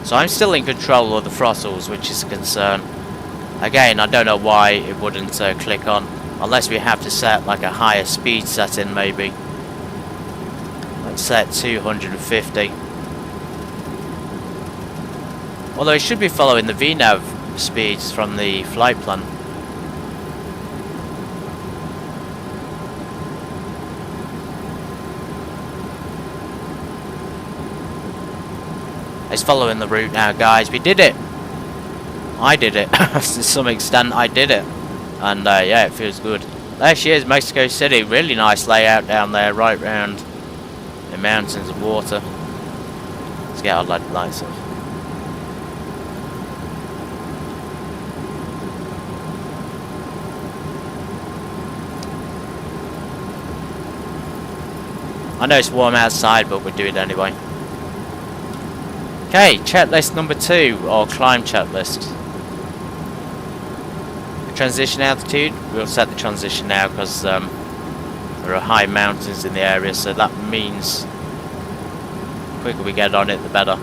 So I'm still in control of the throttles, which is a concern. Again, I don't know why it wouldn't click on, unless we have to set like a higher speed setting maybe. Let's set 250. Although it should be following the VNAV speeds from the flight plan. It's following the route now, guys. We did it. I did it. To some extent, I did it. And yeah, it feels good. There she is, Mexico City. Really nice layout down there, right round the mountains of water. Let's get our lights off. I know it's warm outside, but we'll do it anyway. Okay, checklist number 2, or climb checklist. Transition altitude, we'll set the transition now because there are high mountains in the area, so that means the quicker we get on it, the better.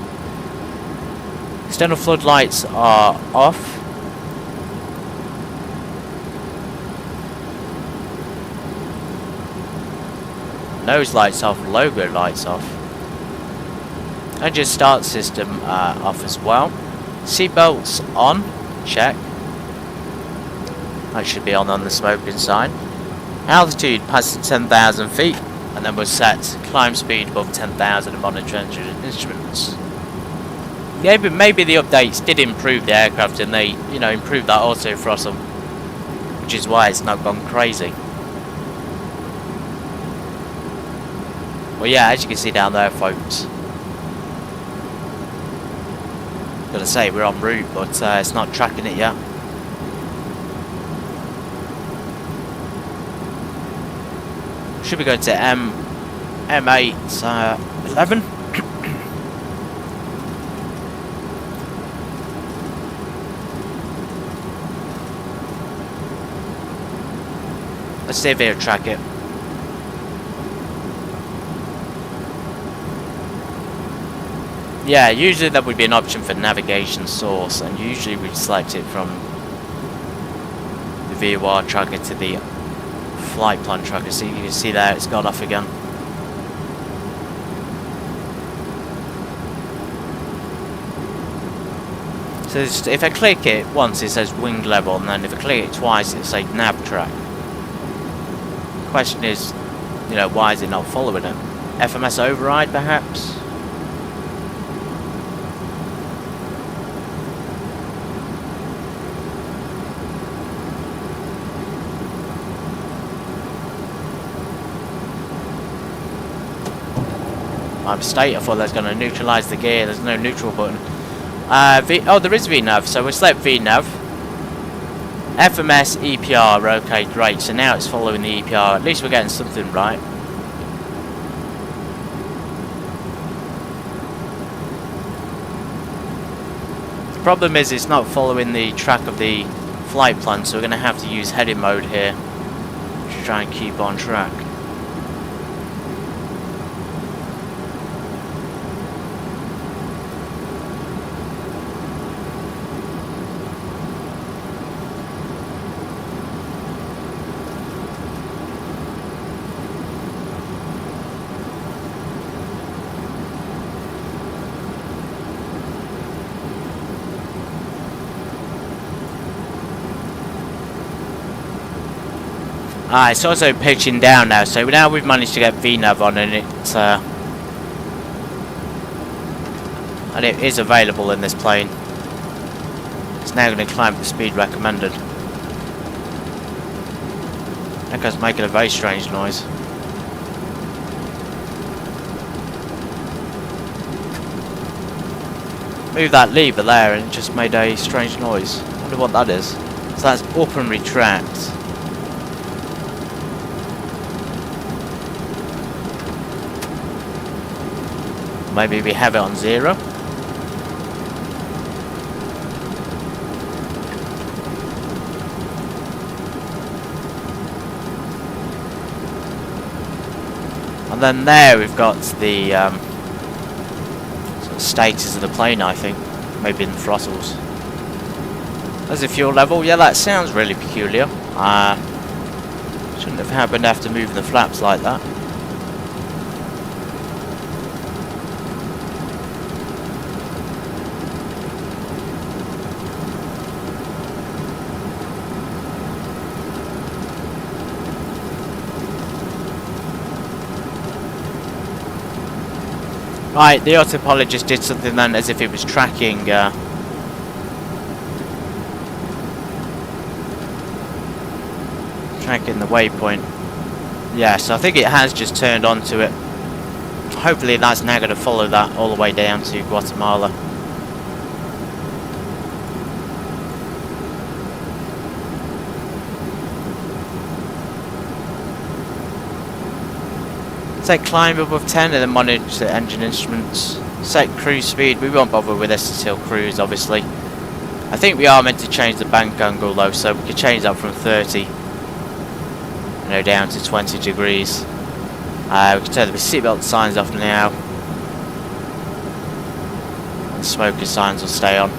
External floodlights are off. Nose lights off, logo lights off. Engine start system off as well. Seatbelts on, check. That should be on the smoking sign. Altitude past 10,000 feet, and then we'll set climb speed above 10,000 and monitor engine instruments. Yeah, but maybe the updates did improve the aircraft and they, you know, improved that auto throttle, which is why it's not gone crazy. Well, yeah, as you can see down there, folks. Gonna say we're en route, but it's not tracking it yet. Should be going to M811. Let's see if it'll track it. Yeah, usually that would be an option for navigation source, and usually we'd select it from the VOR tracker to the flight plan tracker. So you can see there it's gone off again. So if I click it once, it says wing level, and then if I click it twice, it'll say nav track. The question is, you know, why is it not following it? FMS override, perhaps? My mistake, I thought that was going to neutralise the gear. There's no neutral button. Oh, there is VNAV, so we select VNAV. FMS, EPR, okay, great. So now it's following the EPR. At least we're getting something right. The problem is it's not following the track of the flight plan, so we're going to have to use heading mode here to try and keep on track. It's also pitching down now, so now we've managed to get VNAV on, and it is available in this plane. It's now going to climb the speed recommended. That guy's making a very strange noise. Move that lever there, and it just made a strange noise. I wonder what that is. So that's up and retract. Maybe we have it on 0. And then there we've got the sort of status of the plane, I think. Maybe in the throttles. There's the fuel level. Yeah, that sounds really peculiar. Shouldn't have happened after moving the flaps like that. Right, the autopilot just did something then as if it was tracking tracking the waypoint. Yeah, so I think it has just turned onto it. Hopefully that's now going to follow that all the way down to Guatemala. Set climb above 10 and then monitor the engine instruments. Set cruise speed. We won't bother with this until cruise, obviously. I think we are meant to change the bank angle though, so we could change that from 30, down to 20 degrees. We can turn the seatbelt signs off now. And smoker signs will stay on.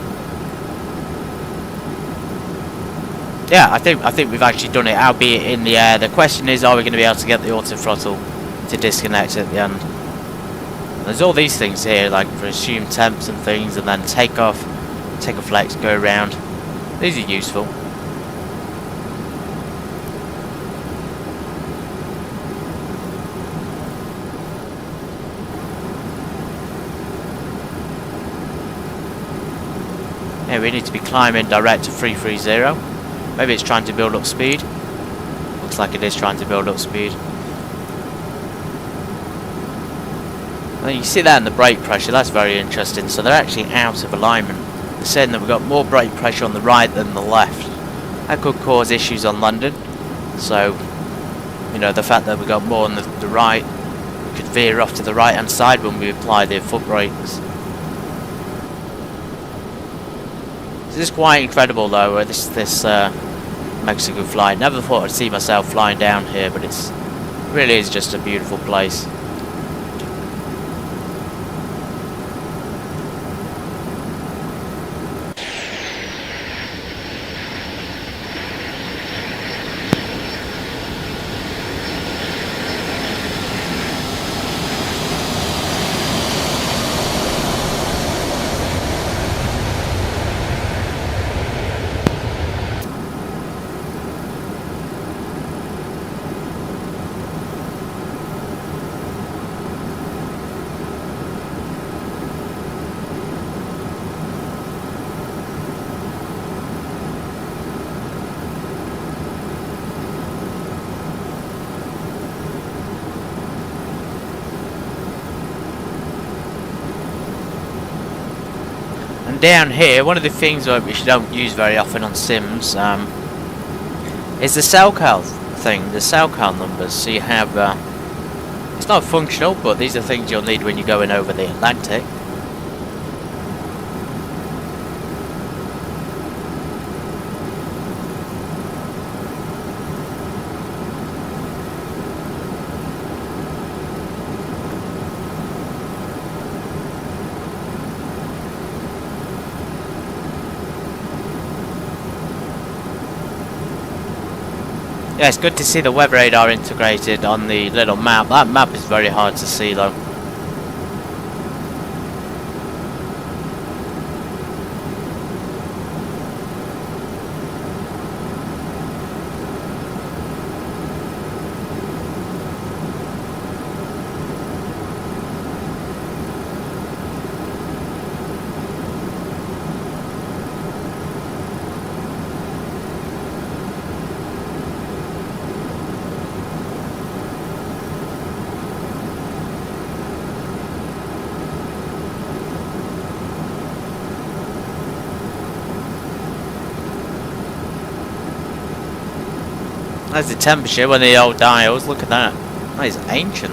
Yeah, I think we've actually done it, albeit in the air. The question is, are we going to be able to get the auto throttle to disconnect at the end? And there's all these things here, like for assumed temps and things, and then take off, take a flex, go around. These are useful. Yeah, we need to be climbing direct to 330. Maybe it's trying to build up speed. Looks like it is trying to build up speed. And you can see that in the brake pressure. That's very interesting. So they're actually out of alignment. They're saying that we've got more brake pressure on the right than the left. That could cause issues on landing. So, the fact that we've got more on the right, we could veer off to the right hand side when we apply the foot brakes. This is quite incredible though, this Mexico flight. Never thought I'd see myself flying down here, but it really is just a beautiful place. down here, one of the things which you don't use very often on sims is the cell card thing, the cell card numbers. So you have, it's not functional, but these are things you'll need when you're going over the Atlantic. Yeah, it's good to see the weather radar integrated on the little map. That map is very hard to see though. There's the temperature, one of the old dials. Look at that. That is ancient.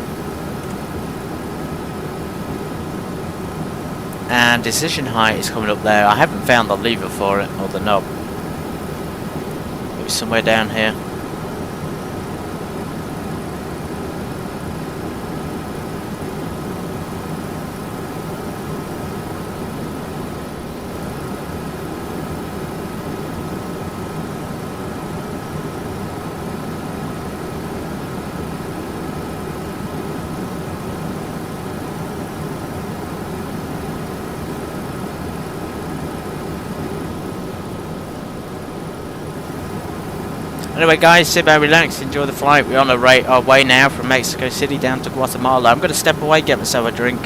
And decision height is coming up there. I haven't found the lever for it, or the knob. Maybe somewhere down here. Anyway guys, sit back, relax, enjoy the flight. We're on our way now from Mexico City down to Guatemala. I'm going to step away, get myself a drink.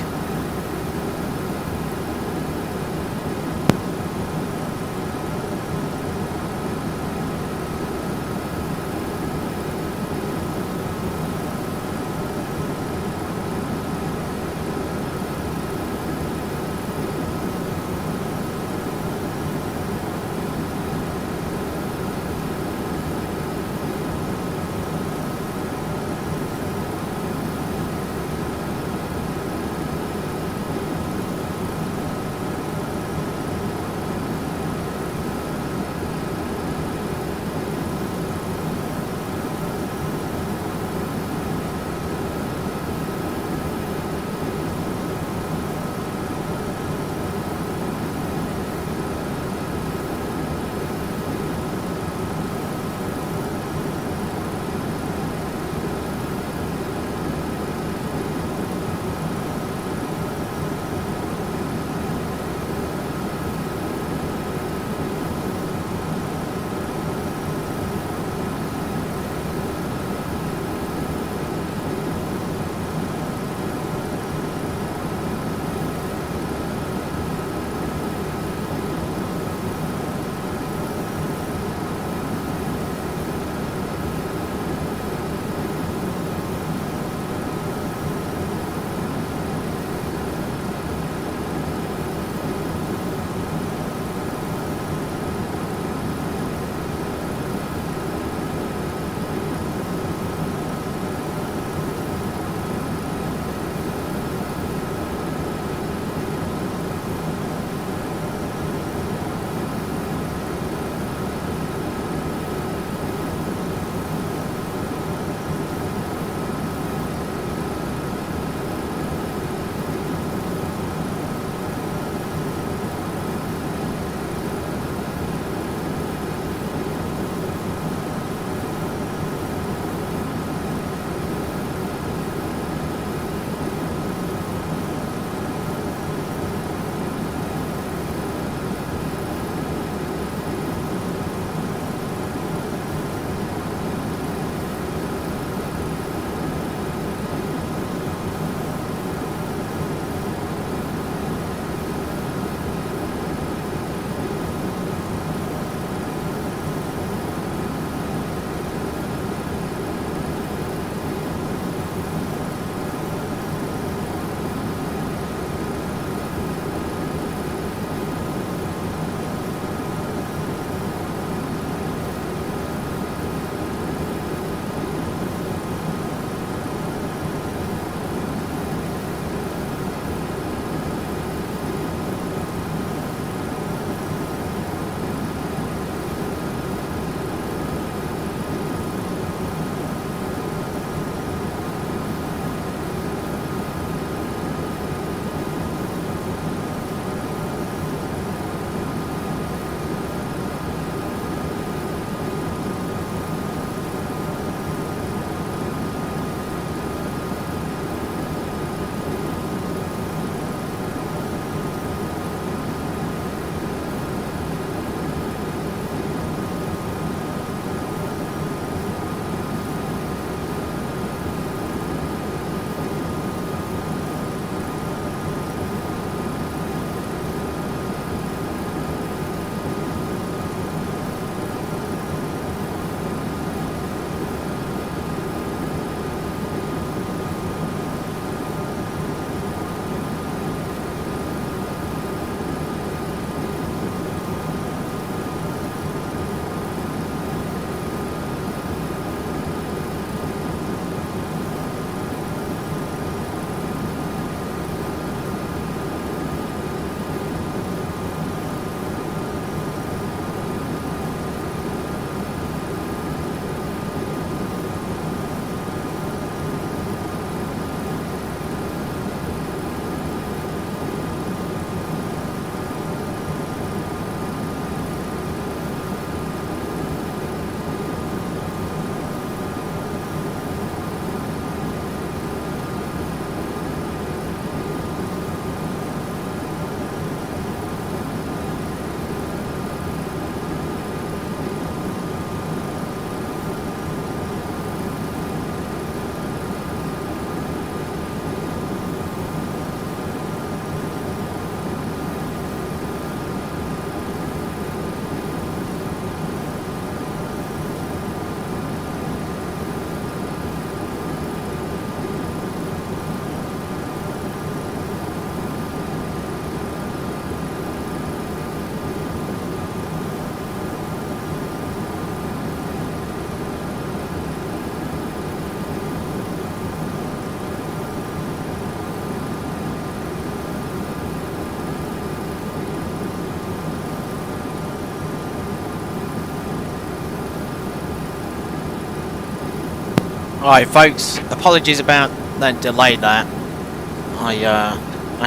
Alright folks, apologies about that delay there. I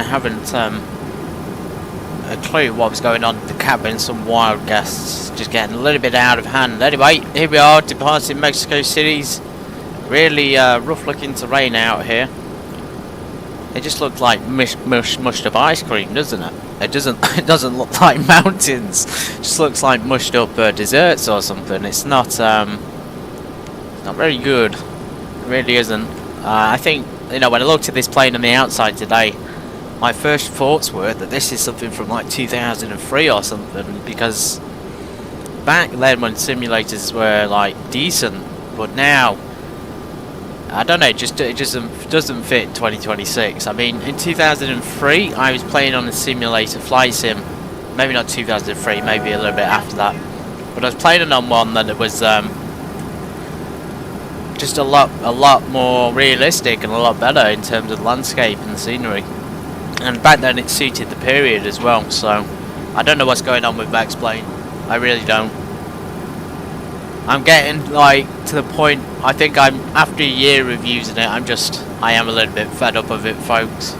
haven't a clue what was going on in the cabin. Some wild guests just getting a little bit out of hand. Anyway, here we are departing Mexico City's really rough looking terrain out here. It just looks like mushed up ice cream, doesn't it? It doesn't look like mountains. It just looks like mushed up desserts or something. It's not very good. It really isn't. I think, you know, when I looked at this plane on the outside today, my first thoughts were that this is something from like 2003 or something, because back then when simulators were like decent, but now I don't know, it just doesn't fit in 2026. I mean, in 2003 I was playing on a simulator flight sim, maybe not 2003, maybe a little bit after that, but I was playing on one that it was just a lot more realistic and a lot better in terms of landscape and scenery. And back then it suited the period as well, so I don't know what's going on with Max Plane. I really don't. I'm getting like to the point, I think I'm, after a year of using it, I am a little bit fed up of it, folks.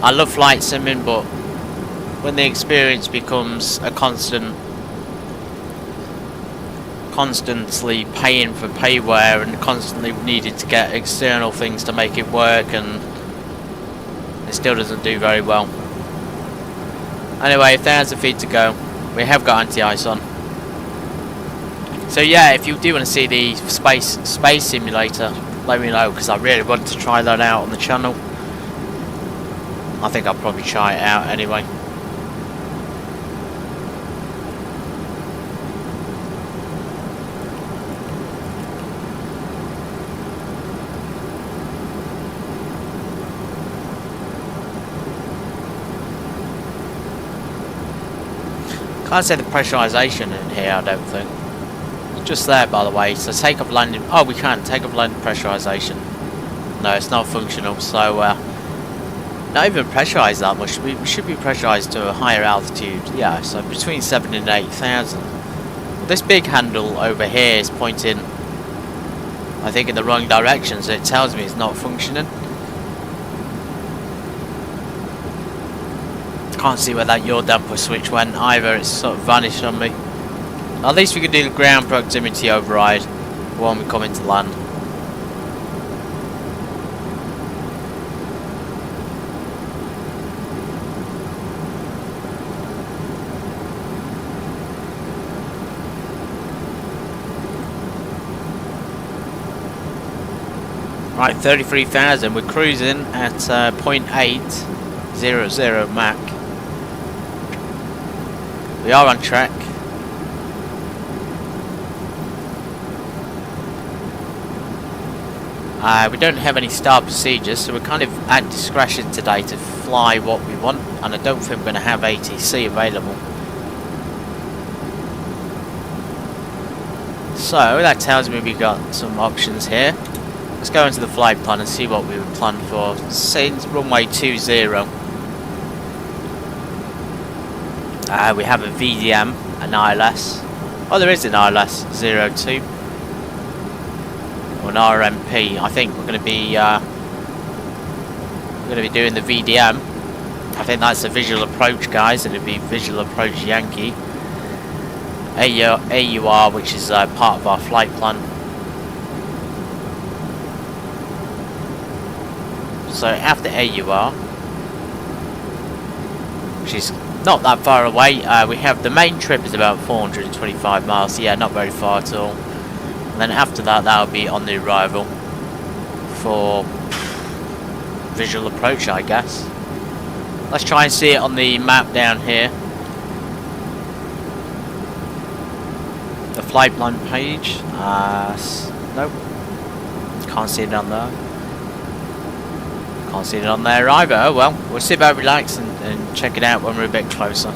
I love flight simming, but when the experience becomes a constantly paying for payware and constantly needed to get external things to make it work, and it still doesn't do very well. Anyway, 1,000 feet to go. We have got anti-ice on. So yeah, if you do want to see the space simulator, let me know, because I really want to try that out on the channel. I think I'll probably try it out anyway. Can't say the pressurization in here, I don't think. It's just there, by the way. So take off landing. Oh, we can take off landing pressurization. No, it's not functional. So not even pressurized that much. We should be pressurized to a higher altitude. Yeah, so between 7,000 and 8,000. This big handle over here is pointing, I think, in the wrong direction. So it tells me it's not functioning. Can't see where that yaw damper switch went either. It's sort of vanished on me. At least we can do the ground proximity override when we come into land. Right, 33,000. We're cruising at 0.800 Mach. We are on track. We don't have any start procedures, so we're kind of at discretion today to fly what we want, and I don't think we're going to have ATC available. So that tells me we've got some options here. Let's go into the flight plan and see what we would plan for. Since runway 20. We have a VDM, an ILS. Oh, there is an ILS 02. Or an RMP. I think we're going to be doing the VDM. I think that's a visual approach, guys. It'll be visual approach Yankee. AUR, which is part of our flight plan. So after AUR, which is not that far away, we have the main trip is about 425 miles. Yeah, not very far at all. And then after that, that'll be on the arrival for visual approach, I guess. Let's try and see it on the map down here. The flight plan page. Nope. Can't see it on there. Can't see it on there either. Oh well, we'll sit back, relax, and check it out when we're a bit closer.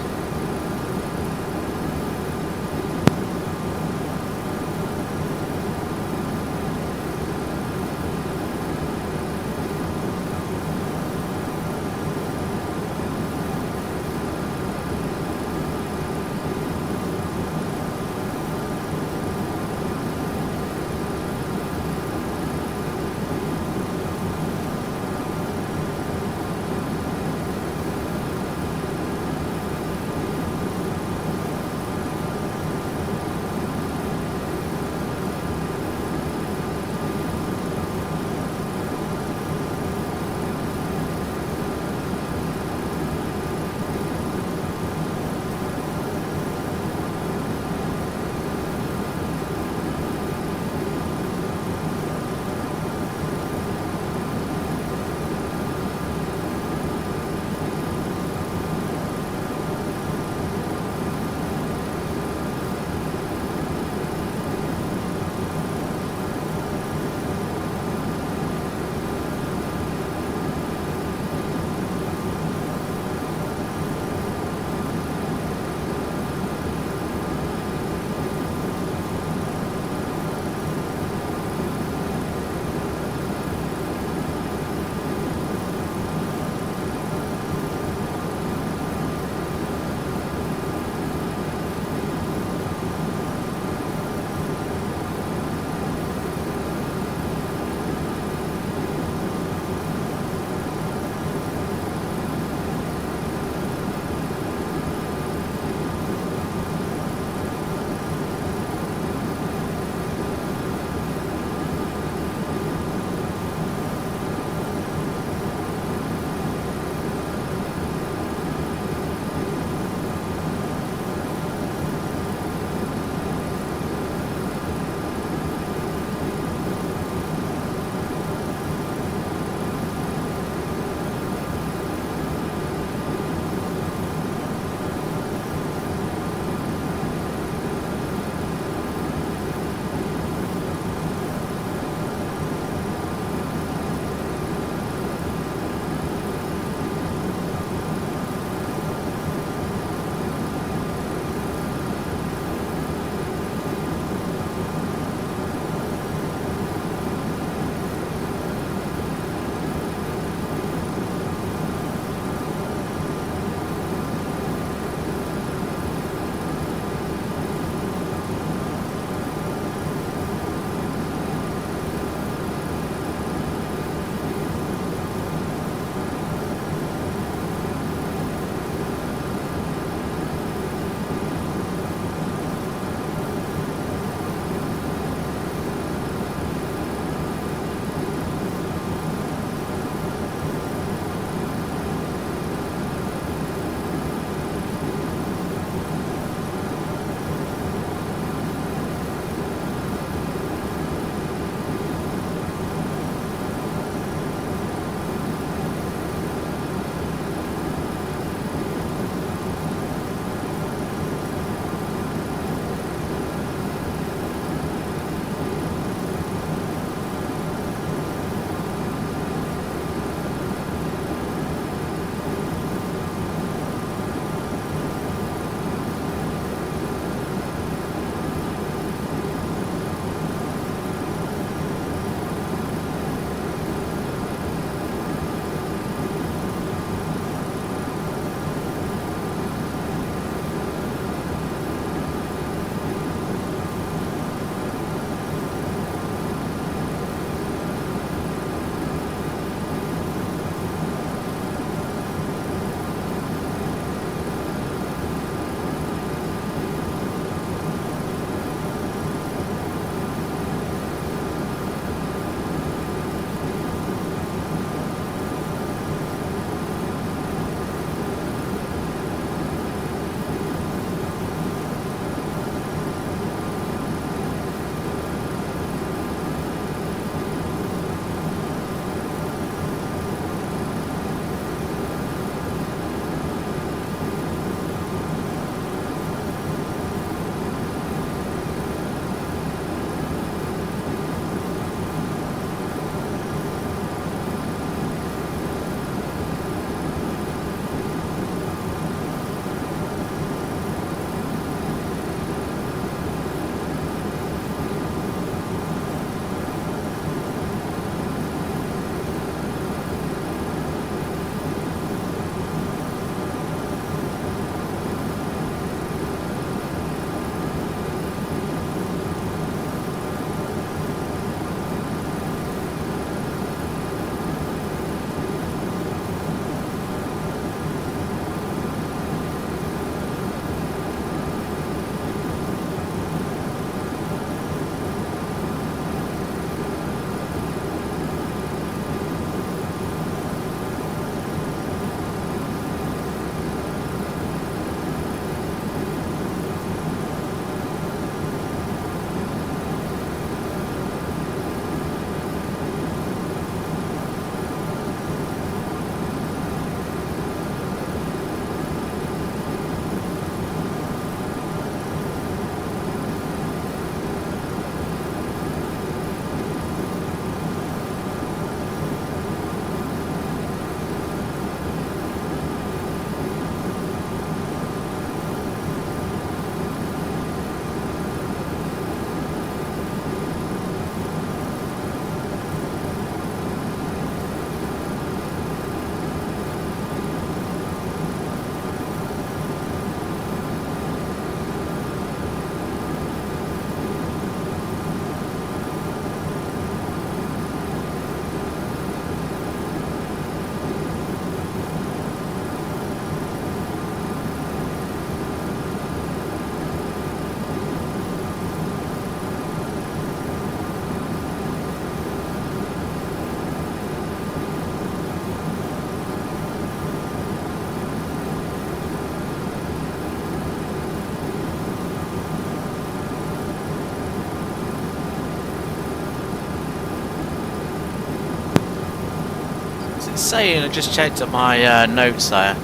Saying I just checked up my notes there.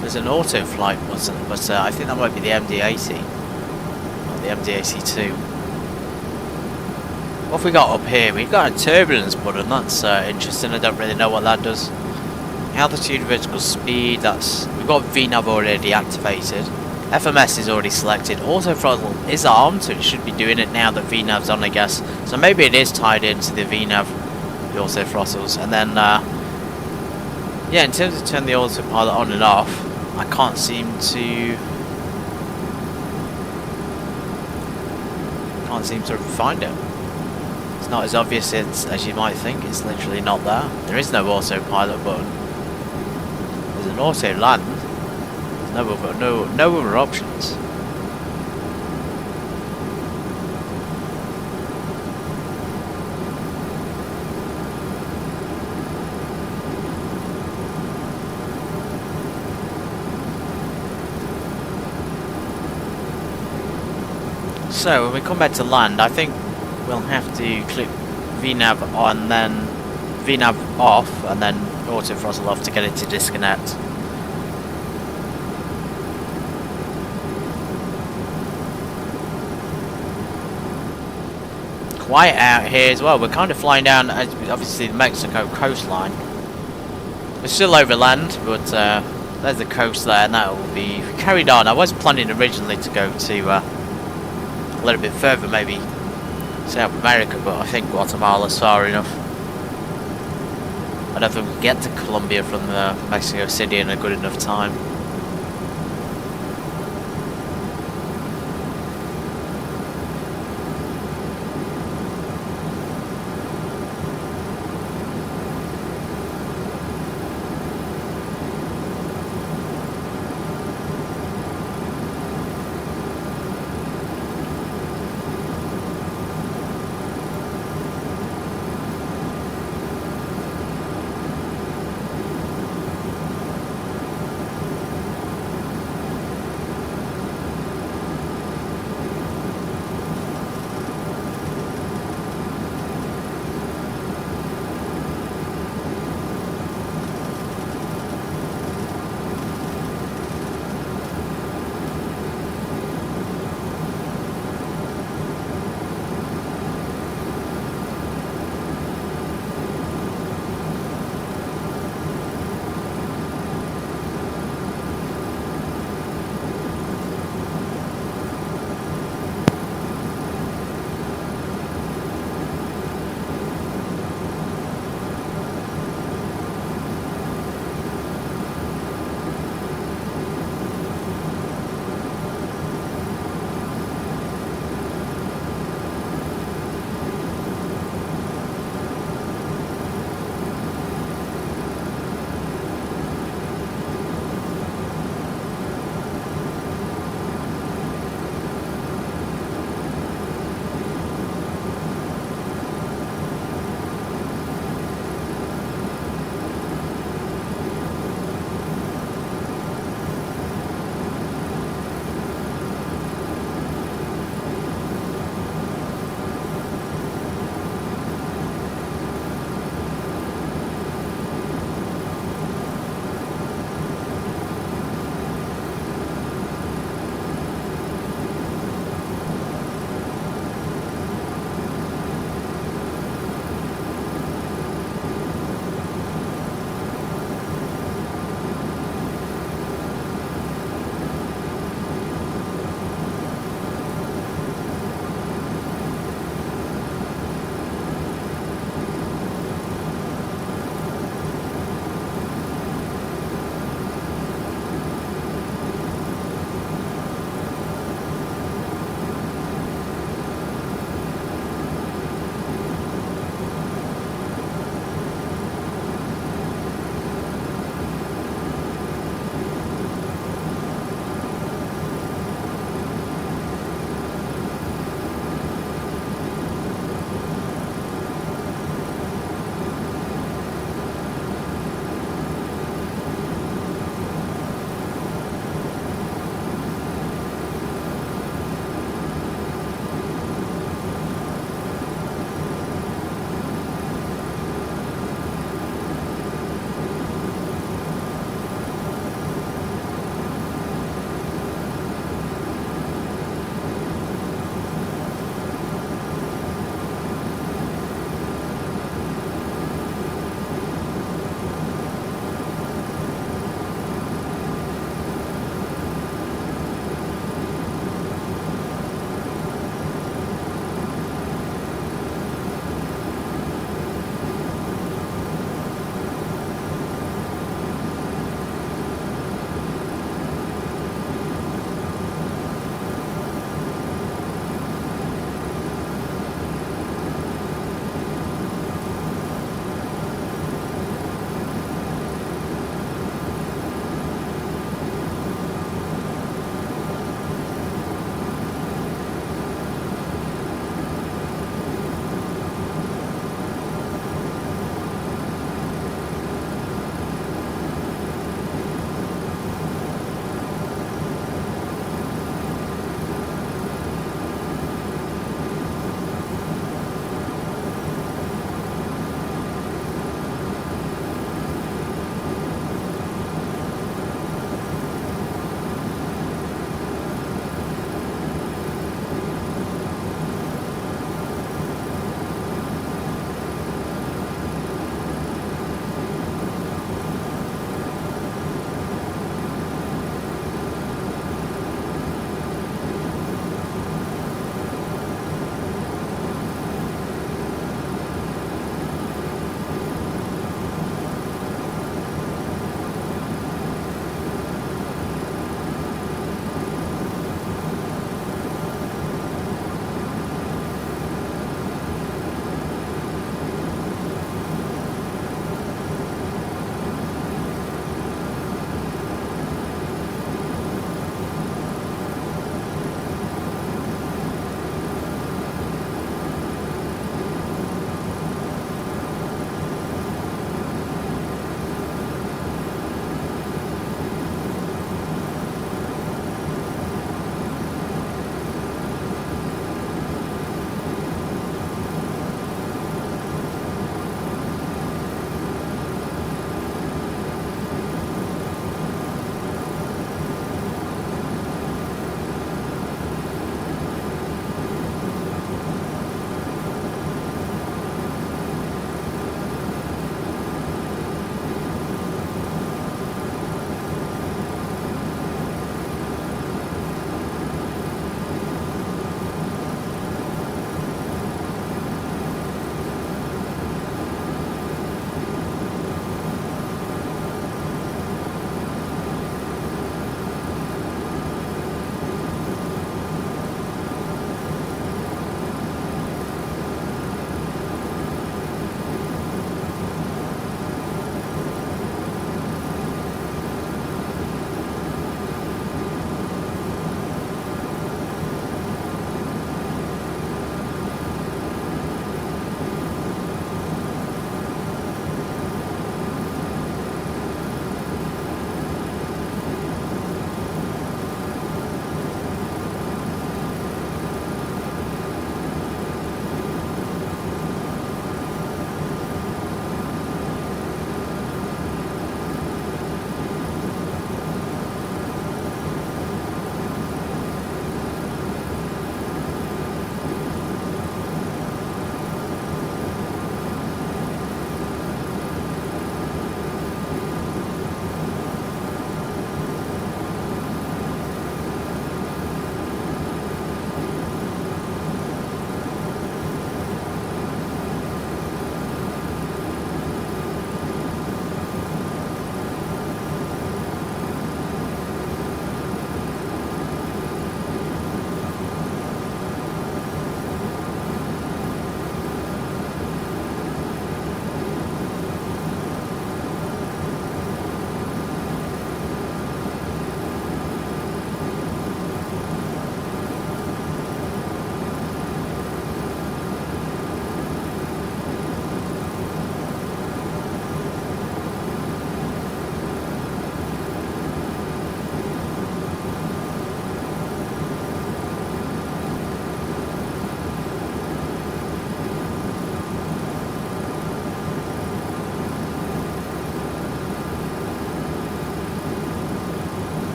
There's an auto flight button, but I think that might be the MD80 or the MD82. What have we got up here? We've got a turbulence button. That's interesting. I don't really know what that does. Altitude, vertical speed. We've got VNAV already activated. FMS is already selected. Auto throttle is armed, so it should be doing it now that VNAV's on, I guess. So maybe it is tied into the VNAV, the auto throttles, and then. Yeah, in terms of turn the autopilot on and off, I can't seem to find it. It's not as obvious as you might think. It's literally not there. There is no autopilot button. There's an auto land. There's no other options. So when we come back to land, I think we'll have to click VNAV on, then VNAV off, and then auto throttle off to get it to disconnect. Quiet out here as well. We're kind of flying down, obviously, the Mexico coastline. We're still over land, but there's the coast there, and that will be carried on. I was planning originally to go to a little bit further, maybe South America, but I think Guatemala's far enough. I don't think we can get to Colombia from Mexico City in a good enough time.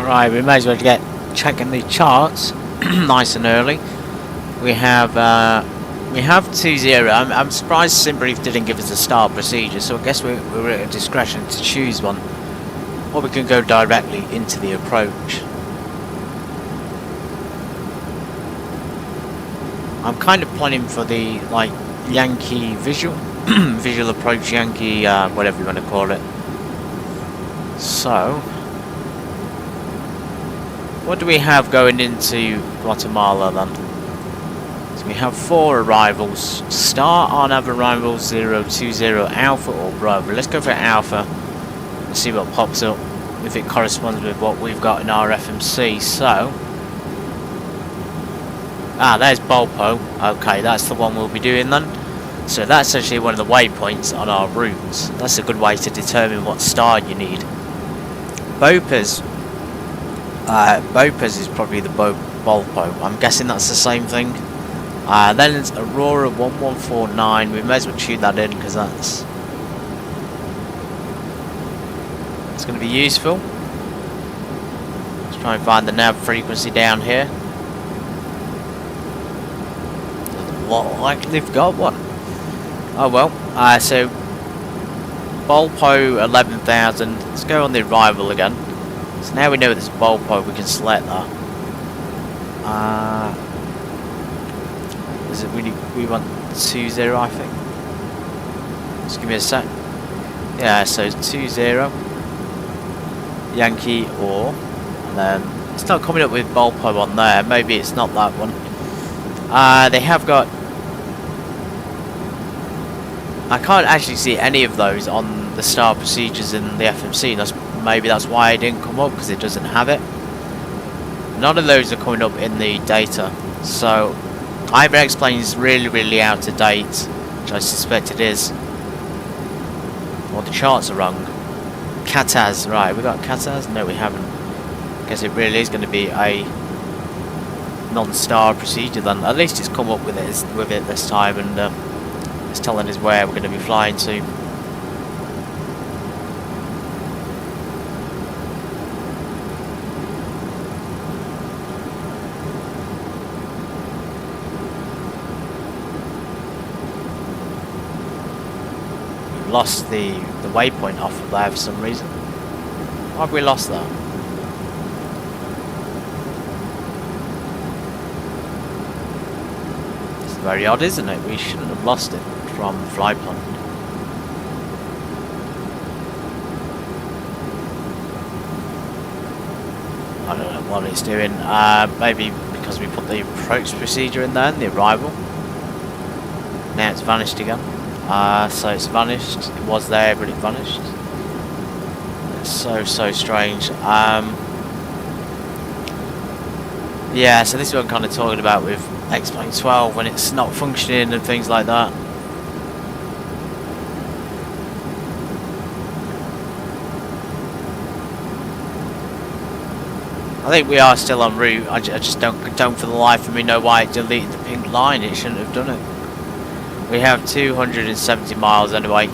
Right, we may as well get checking the charts nice and early. We have 2-0. I'm surprised SimHeaven didn't give us a start procedure, so I guess we're at a discretion to choose one, or we can go directly into the approach. I'm kind of planning for the like Yankee visual approach, Yankee whatever you want to call it. So what do we have going into Guatemala then? So we have 4 arrivals. Start on have arrivals 020 Alpha or Bravo. Let's go for Alpha and see what pops up, if it corresponds with what we've got in our FMC. So there's Bolpo. Okay, that's the one we'll be doing then. So that's actually one of the waypoints on our routes. That's a good way to determine what star you need. Bopaz is probably the Bolpo. I'm guessing that's the same thing. Then it's Aurora 1149. We may as well tune that in because it's going to be useful. Let's try and find the nav frequency down here. Doesn't look like they've got one. Oh well. So Bolpo 11,000. Let's go on the arrival again. So now we know this Bolpo, we can select that. Is it really, we want 20 I think. Just give me a sec. Yeah, so 20 Yankee or, and then it's not coming up with Bolpo on there. Maybe it's not that one. They have got, I can't actually see any of those on the star procedures in the FMC. Maybe that's why it didn't come up, because it doesn't have it. None of those are coming up in the data. So either X-Plane is really out of date, which I suspect it is, or the charts are wrong. Cataz, right, we got Cataz? No, we haven't. Guess it really is going to be a non-star procedure then. At least it's come up with it this time, and it's telling us where we're going to be flying to. Lost the waypoint off of there for some reason. Why have we lost that? It's very odd, isn't it? We shouldn't have lost it from Flypond. I don't know what it's doing. Maybe because we put the approach procedure in there and the arrival. Now it's vanished again. So it's vanished. It was there, but it vanished. It's so strange. Yeah, so this is what I'm kind of talking about with X-Plane 12 when it's not functioning and things like that. I think we are still en route. I just don't for the life of me know why it deleted the pink line. It shouldn't have done it. We have 270 miles anyway,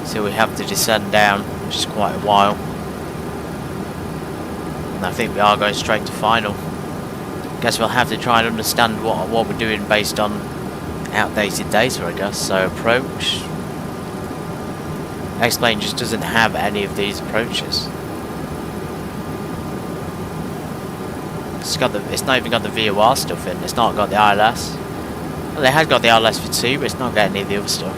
so we have to descend down, which is quite a while. And I think we are going straight to final. Guess we'll have to try and understand what we're doing based on outdated data, I guess. So approach. X-Plane just doesn't have any of these approaches. It's not even got the VOR stuff in. It's not got the ILS. Well, it has got the ILS for 2, but it's not got any of the other stuff.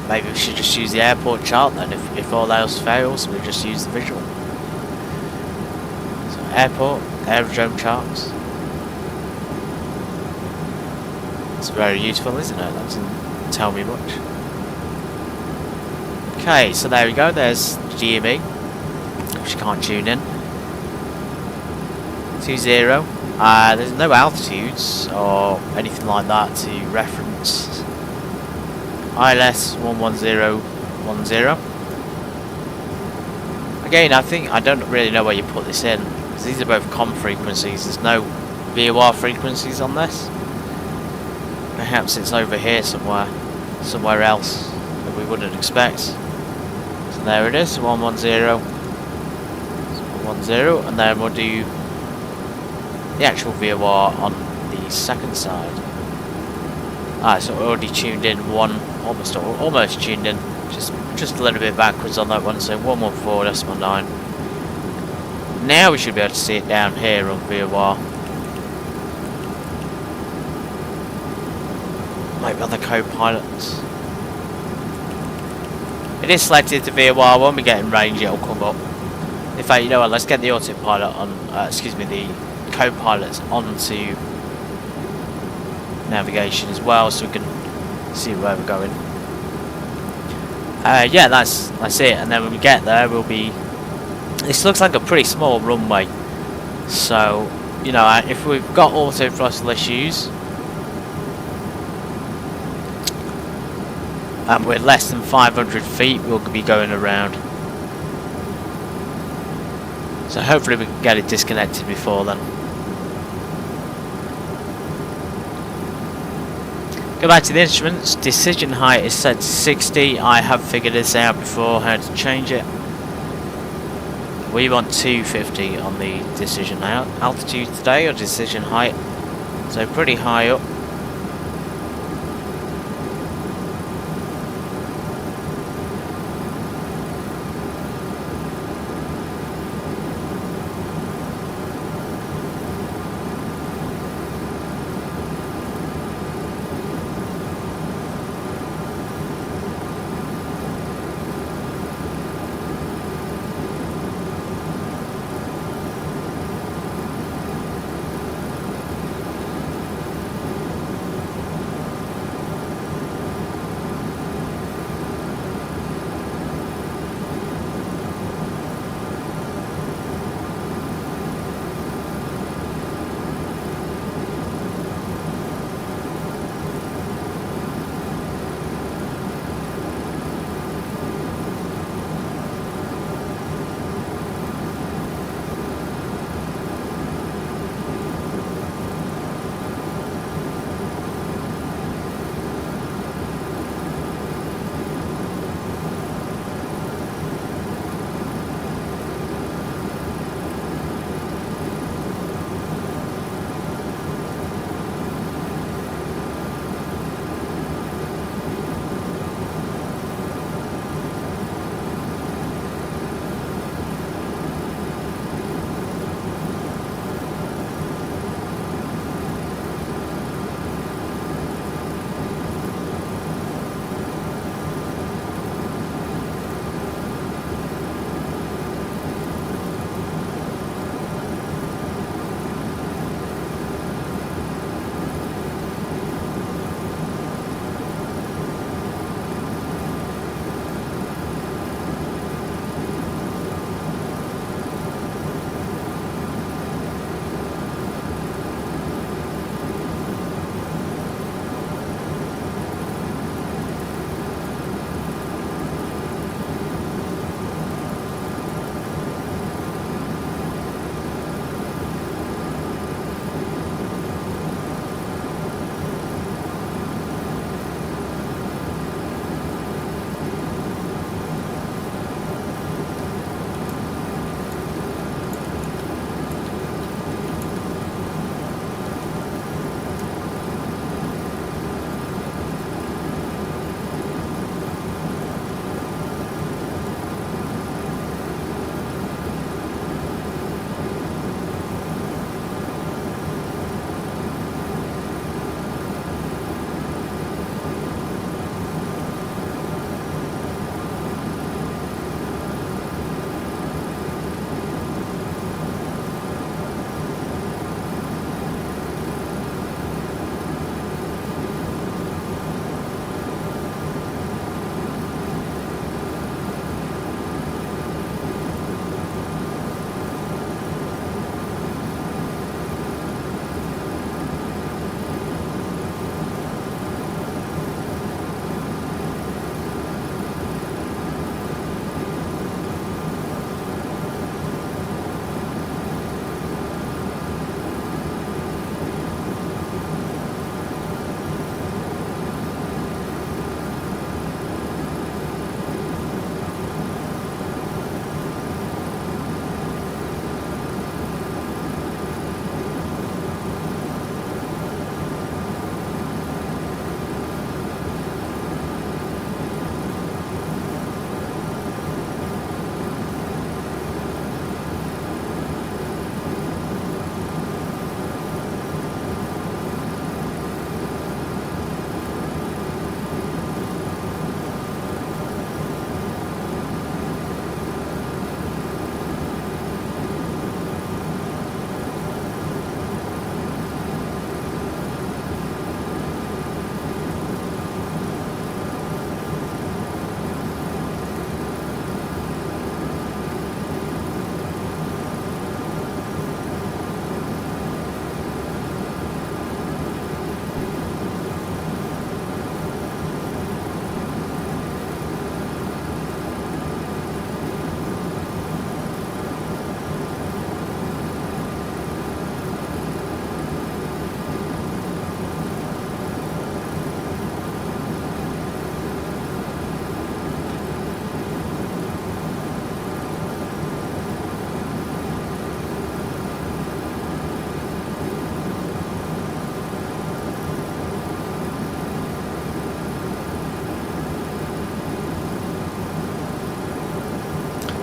Maybe we should just use the airport chart then. If all else fails, we just use the visual. So airport, aerodrome charts. It's very useful, isn't it? That doesn't tell me much. Okay, so there we go. There's GME, which you can't tune in. 20. There's no altitudes or anything like that to reference. ILS 11010. Again, I don't really know where you put this in, because these are both COM frequencies. There's no VOR frequencies on this. Perhaps it's over here somewhere else that we wouldn't expect. So there it is, 110. 10, and then we'll do the actual VOR on the second side. So we're already tuned in almost tuned in, just a little bit backwards on that one. So 114.9. Now we should be able to see it down here on VOR. Maybe on the co-pilots. It is selected to VOR. When we get in range, it'll come up. In fact, you know what? Let's get the autopilot on. The co-pilots onto navigation as well, so we can see where we're going. Yeah, that's it. And then when we get there, we'll be. This looks like a pretty small runway, so you know, if we've got auto throttle issues and we're less than 500 feet, we'll be going around. So hopefully we can get it disconnected before then. Go back to the instruments. Decision height is set to 60. I have figured this out before, how to change it. We want 250 on the decision altitude today, or decision height. So pretty high up.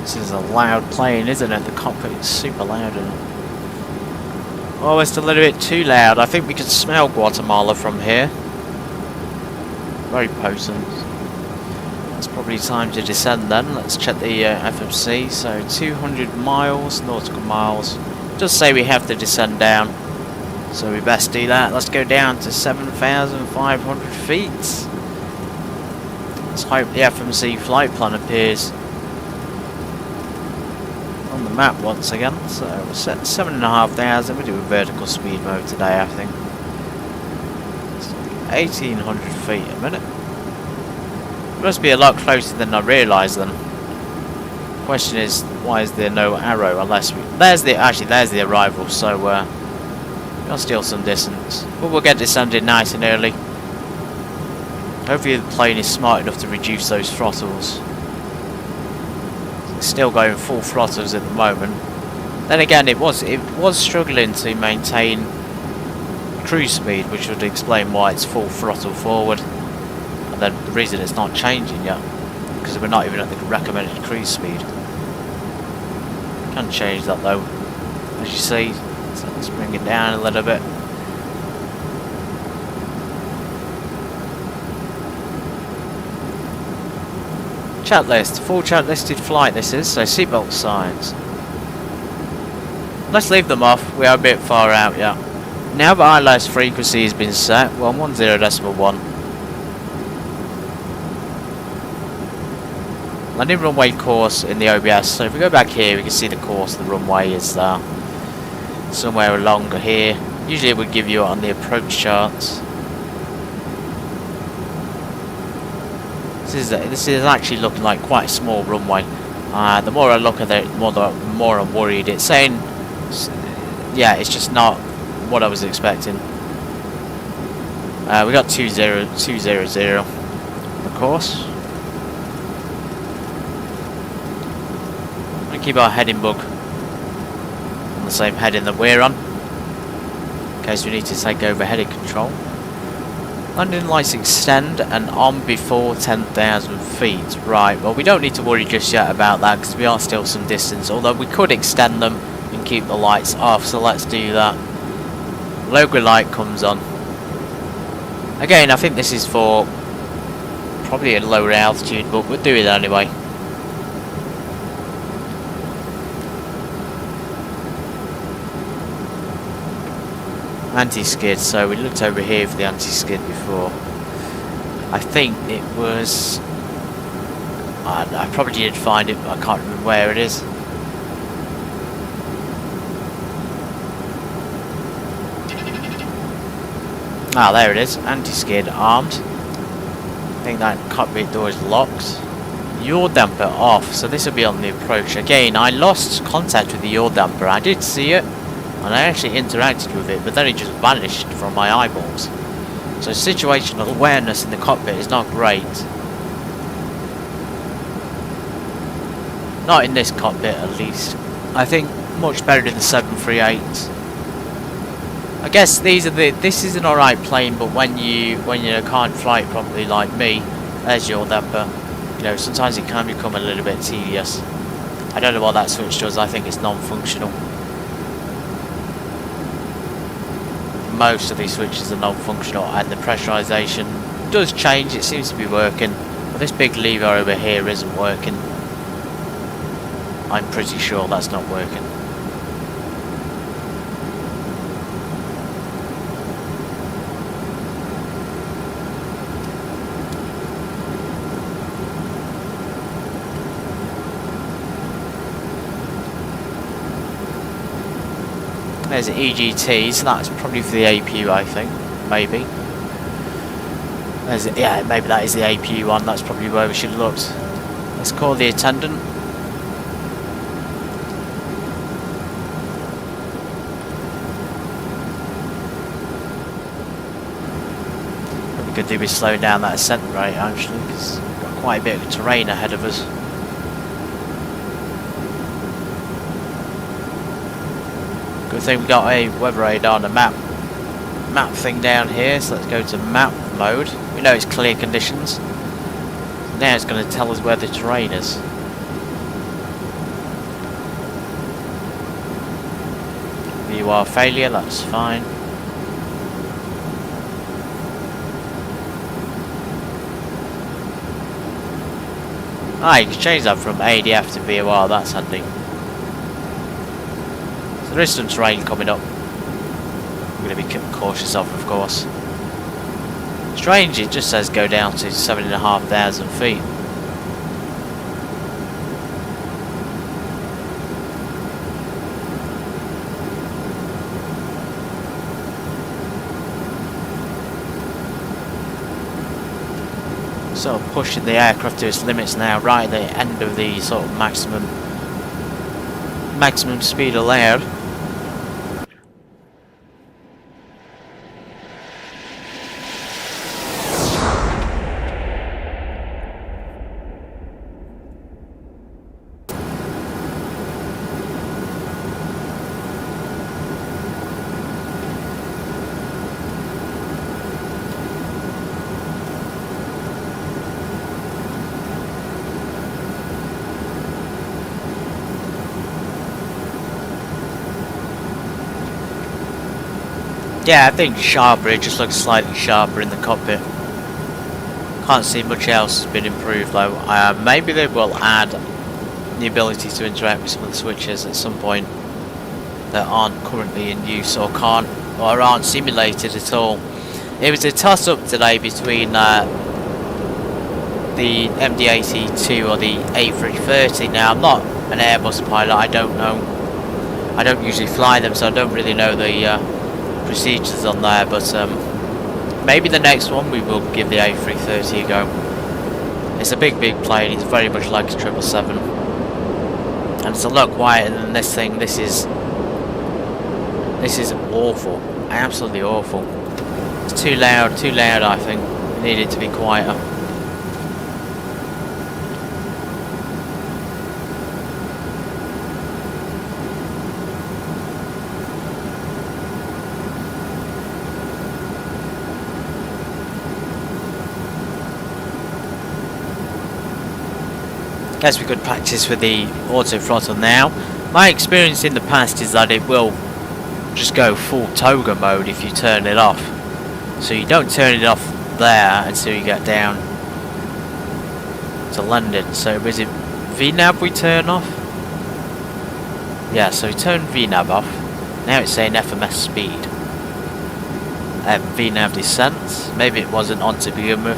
This is a loud plane, isn't it? The cockpit is super loud, isn't it? Oh, it's a little bit too loud. I think we can smell Guatemala from here. Very potent. It's probably time to descend then. Let's check the FMC. So 200 miles, nautical miles. Does say we have to descend down. So we best do that. Let's go down to 7,500 feet. Let's hope the FMC flight plan appears on the map once again. So we're set 7,500. We do a vertical speed mode today, I think. So 1,800 feet a minute. Must be a lot closer than I realised then. Question is, why is there no arrow? Unless we, there's the arrival. So we'll steal some distance, but we'll get descended nice and early. Hopefully the plane is smart enough to reduce those throttles. It's still going full throttles at the moment. Then again, it was struggling to maintain cruise speed, which would explain why it's full throttle forward. And then the reason it's not changing yet, because we're not even at the recommended cruise speed. Can change that though, as you see. So let's bring it down a little bit. Chat list, full chat listed flight this is, so seatbelt signs. Let's leave them off, we are a bit far out yet. Now that ILS frequency has been set, well 10.1. Landing runway course in the OBS, so if we go back here we can see the course, the runway is there. Somewhere along here. Usually it would give you it on the approach charts. This is actually looking like quite a small runway. The more I look at it, the more I'm worried. It's saying, yeah, it's just not what I was expecting. We got 200 of course. We keep our heading bug on the same heading that we're on, in case we need to take over heading control. Landing lights extend and on before 10,000 feet. Right, well we don't need to worry just yet about that because we are still some distance, although we could extend them and keep the lights off, so let's do that. Logo light comes on. Again, I think this is for probably a lower altitude, but we'll do it anyway. Anti-skid, so we looked over here for the anti-skid before. I think it was, I probably did find it, but I can't remember where it is. Ah, there it is, anti-skid armed. I think that cockpit door is locked. Yaw damper off, so this will be on the approach. Again, I lost contact with the yaw damper, I did see it. And I actually interacted with it, but then it just vanished from my eyeballs. So situational awareness in the cockpit is not great. Not in this cockpit at least. I think much better than the 738. I guess this is an alright plane, but when you can't fly it properly like me, there's your damper. You know, sometimes it can become a little bit tedious. I don't know what that switch does, I think it's non-functional. Most of these switches are non-functional, and the pressurization does change, it seems to be working, but this big lever over here isn't working. I'm pretty sure that's not working. There's an EGT, so that's probably for the APU, I think. Maybe. Yeah, maybe that is the APU one. That's probably where we should have looked. Let's call the attendant. What we could do is slow down that ascent rate, actually, because we've got quite a bit of terrain ahead of us. Good thing we got a weather radar and a map thing down here, so let's go to map mode. We know it's clear conditions. Now it's going to tell us where the terrain is. VUR failure, that's fine. Ah, you can change that from ADF to VUR, that's handy. So there is some terrain coming up. I'm going to be cautious of course. Strange, it just says go down to 7,500 feet. Sort of pushing the aircraft to its limits now, right at the end of the sort of maximum speed allowed. Yeah, I think sharper, it just looks slightly sharper in the cockpit. Can't see much else has been improved though. Maybe they will add the ability to interact with some of the switches at some point that aren't currently in use or aren't simulated at all. It was a toss-up today between the MD82 or the A330. Now, I'm not an Airbus pilot, I don't know. I don't usually fly them, so I don't really know the procedures on there, but maybe the next one we will give the A330 a go. It's a big plane, it's very much like a 777, and it's a lot quieter than this thing. This is awful, absolutely awful. It's too loud I think. It needed to be quieter. Guess we could practice with the auto throttle now. My experience in the past is that it will just go full toga mode if you turn it off. So you don't turn it off there until you get down to London. So is it VNAV we turn off? Yeah, so we turn VNAV off. Now it's saying FMS speed. VNAV descent. Maybe it wasn't on to begin with.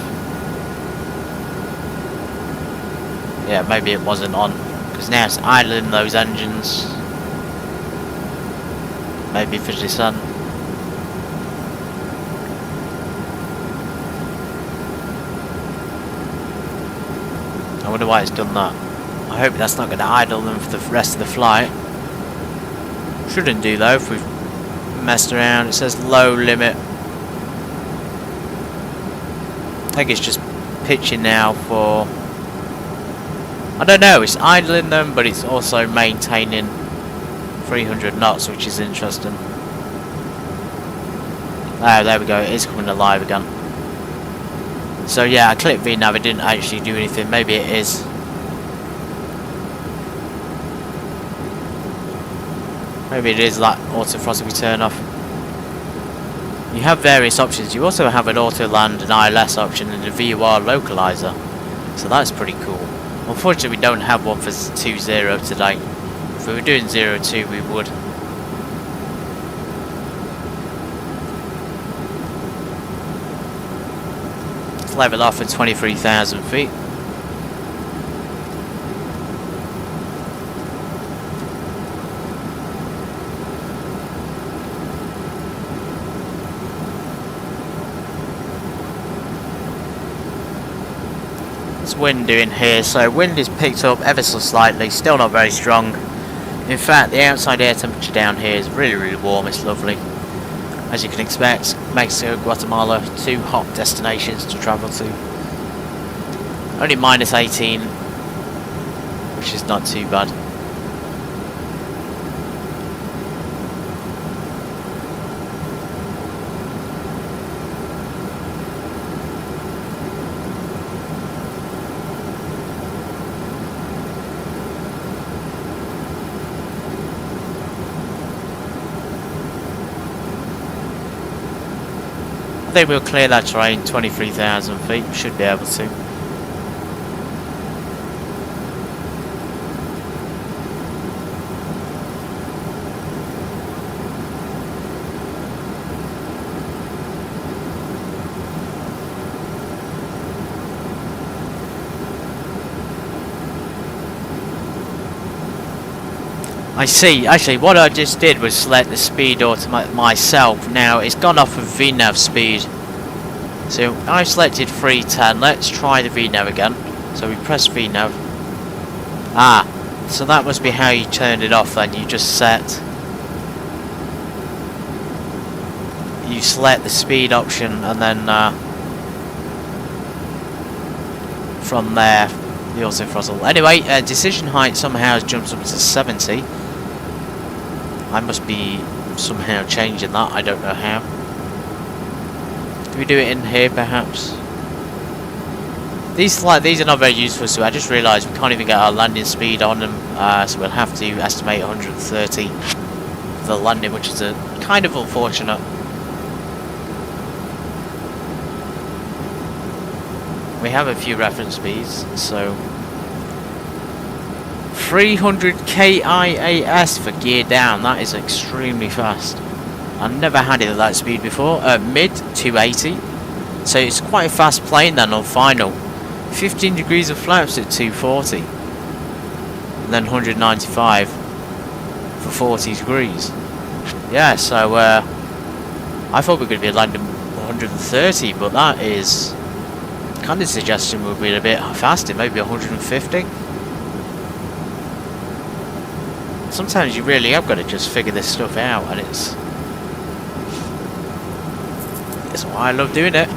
Yeah, maybe it wasn't on, because now it's idling those engines. Maybe for descent. I wonder why it's done that. I hope that's not going to idle them for the rest of the flight. Shouldn't do though if we've messed around. It says low limit. I think it's just pitching now for... I don't know, it's idling them, but it's also maintaining 300 knots, which is interesting. Oh, there we go, it is coming alive again. So yeah, I clicked VNAV, it didn't actually do anything. Maybe it is. Maybe it is that auto throttle we turn off. You have various options. You also have an auto land, an ILS option, and a VUR localizer. So that's pretty cool. Unfortunately, we don't have one for 2.0 today. If we were doing 0.2, we would. Let's level off at 23,000 feet. Wind doing here, so wind is picked up ever so slightly, still not very strong. In fact, the outside air temperature down here is really warm, it's lovely. As you can expect, Mexico, Guatemala, two hot destinations to travel to. Only minus 18, which is not too bad. I think we'll clear that terrain, 23,000 feet, we should be able to. I see. Actually, what I just did was select the speed myself. Now it's gone off of VNAV speed. So I selected 310. Let's try the VNAV again. So we press VNAV. Ah, so that must be how you turned it off. Then you just you select the speed option, and then from there the auto throttle. Anyway, decision height somehow jumps up to 70. I must be somehow changing that, I don't know how. Do we do it in here perhaps? These are not very useful, so I just realised we can't even get our landing speed on them, so we'll have to estimate 130 for the landing, which is kind of unfortunate. We have a few reference speeds, so 300 KIAS for gear down, that is extremely fast. I've never had it at that speed before. Mid 280, so it's quite a fast plane then on final. 15 degrees of flaps at 240, and then 195 for 40 degrees. Yeah, so I thought we were going to be landing 130, but that is kind of suggestion would be a bit faster, maybe 150. Sometimes you really have got to just figure this stuff out, and it's why I love doing it.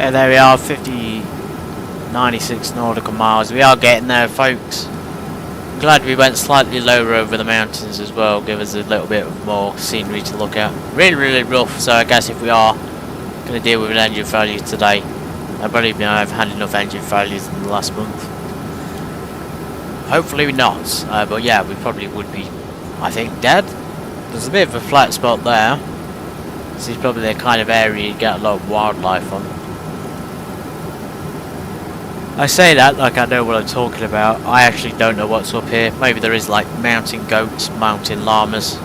Okay, there we are, 96 nautical miles. We are getting there, folks. I'm glad we went slightly lower over the mountains as well, give us a little bit of more scenery to look at. Really, really rough, so I guess if we are going to deal with an engine failure today, I believe I've had enough engine failures in the last month. Hopefully not, but yeah, we probably would be, I think, dead. There's a bit of a flat spot there. This is probably the kind of area you get a lot of wildlife on. I say that like I know what I'm talking about. I actually don't know what's up here. Maybe there is like mountain goats, mountain llamas.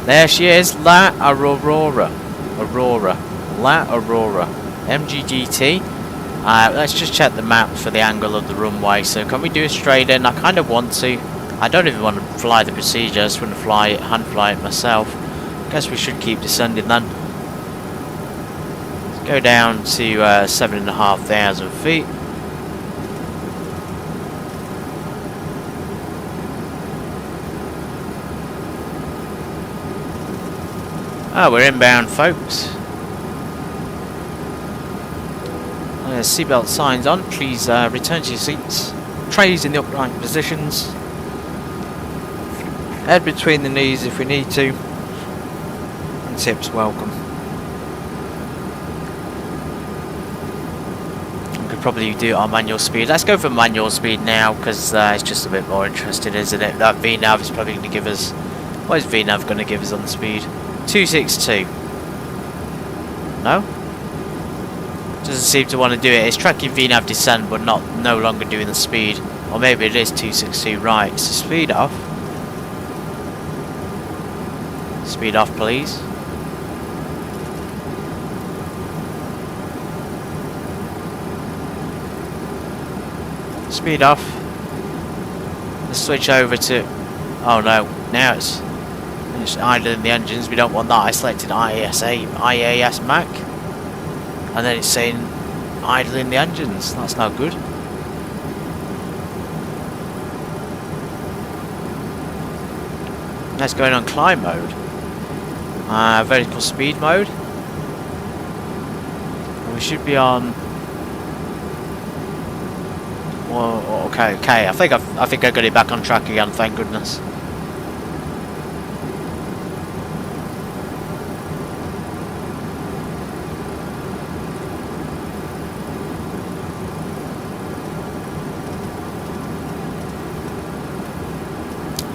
There she is, La Aurora. La Aurora. MGGT. Let's just check the map for the angle of the runway. So can we do a straight in? I kind of want to. I don't even want to fly the procedure. I just want to fly it, hand fly it myself. Guess we should keep descending then. Let's go down to 7,500 feet. Oh, we're inbound, folks. Seatbelt signs on. Please return to your seats. Trays in the upright positions. Head between the knees if we need to. And tips welcome. We could probably do it on manual speed. Let's go for manual speed now because it's just a bit more interesting, isn't it? That VNAV is probably going to give us. What is VNAV going to give us on the speed? 262. No? Doesn't seem to want to do it. It's tracking VNAV descent but no longer doing the speed. Or maybe it is 262. Right, so speed off. Speed off, please. Speed off. Let's switch over to... Oh no, now it's idling the engines. We don't want that. I selected IAS Mac. And then it's saying idling the engines. That's not good. Let's go in on climb mode. Vertical speed mode. And we should be on. Well, okay. I think I got it back on track again. Thank goodness.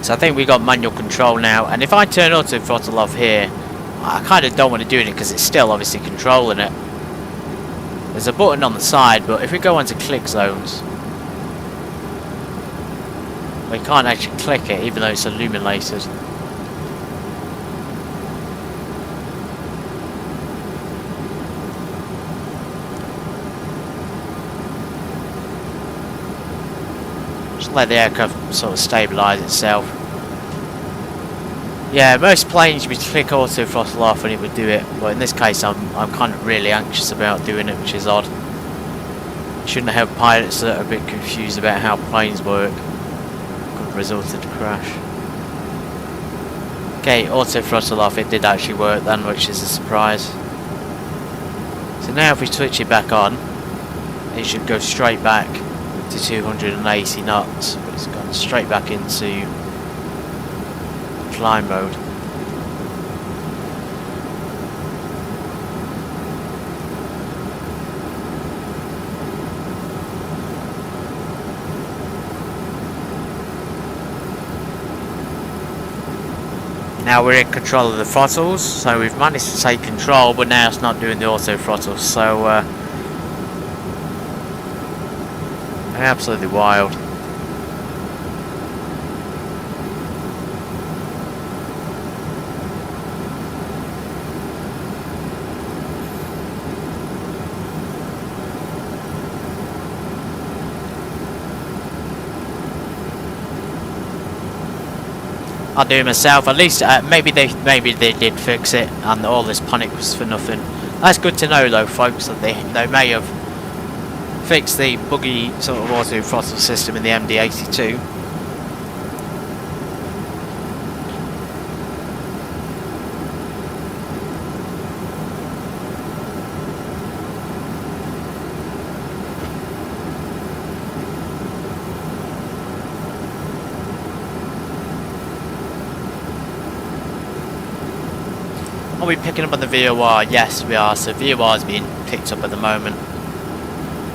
So I think we got manual control now, and if I turn auto throttle off here, I kind of don't want to do it because it's still obviously controlling it. There's a button on the side, but if we go onto click zones, we can't actually click it even though it's illuminated. Just let the aircraft sort of stabilise itself. Yeah, most planes we click auto throttle off and it would do it, but in this case I'm kind of really anxious about doing it, which is odd. Shouldn't have pilots that are a bit confused about how planes work. Could result in a crash. Okay, auto throttle off, it did actually work then, which is a surprise. So now if we switch it back on, it should go straight back to 280 knots, but it's gone straight back into climb mode. Now we're in control of the throttles, so we've managed to take control, but now it's not doing the auto throttle, so absolutely wild. I'll do it myself. At least maybe they did fix it, and all this panic was for nothing. That's good to know, though, folks, that they may have fixed the buggy sort of auto throttle system in the MD82. Are we picking up on the VOR? Yes, we are. So VOR is being picked up at the moment.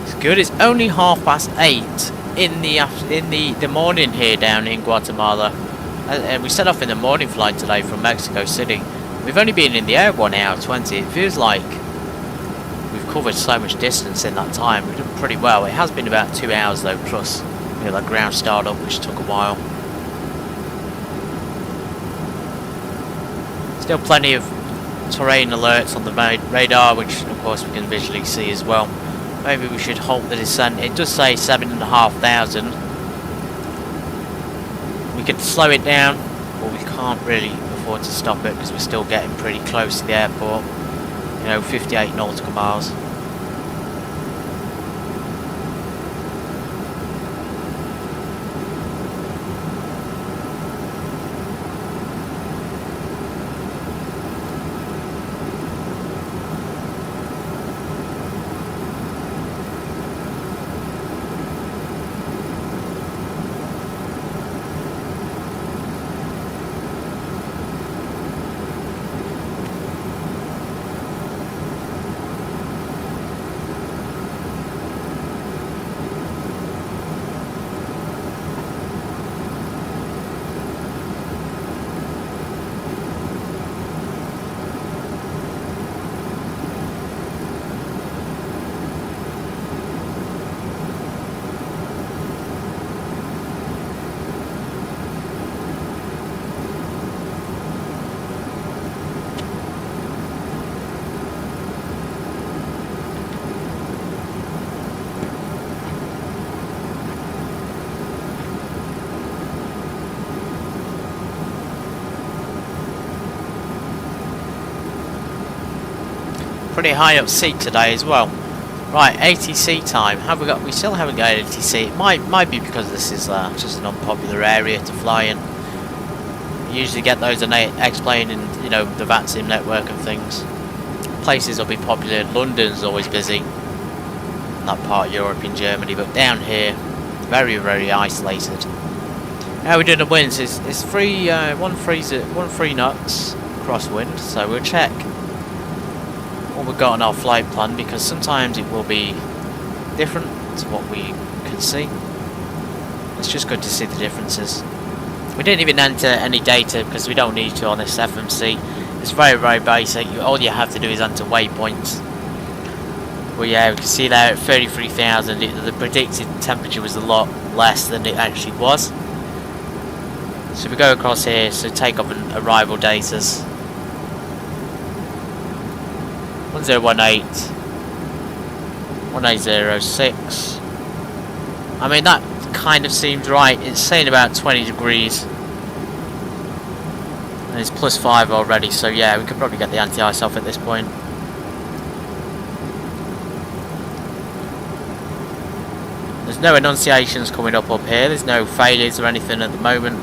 It's good. It's only 8:30 in the morning here down in Guatemala. And we set off in the morning flight today from Mexico City. We've only been in the air 1 hour 20. It feels like we've covered so much distance in that time. We've done pretty well. It has been about 2 hours though, plus that ground startup, which took a while. Still plenty of terrain alerts on the radar, which of course we can visually see as well. Maybe we should halt the descent. It does say 7,500. We could slow it down, but we can't really afford to stop it because we're still getting pretty close to the airport. 58 nautical miles. Pretty high up seat today as well. Right, ATC time. Have we got? We still haven't got ATC. It might be because this is just an unpopular area to fly in. You usually get those explained in the VATSIM network and things. Places will be popular. London's always busy. That part of Europe in Germany, but down here, very isolated. How we're doing the winds is 1 knots crosswind. So we'll check what we've got on our flight plan, because sometimes it will be different to what we can see. It's just good to see the differences. We didn't even enter any data because we don't need to on this FMC. It's very basic. All you have to do is enter waypoints. Well, yeah, we can see there at 33,000 the predicted temperature was a lot less than it actually was. So if we go across here, so take off an arrival datas. 1018 1806. I mean, that kind of seems right. It's saying about 20 degrees and it's +5 already, so yeah, we could probably get the anti-ice off at this point. There's no annunciations coming up here. There's no failures or anything at the moment.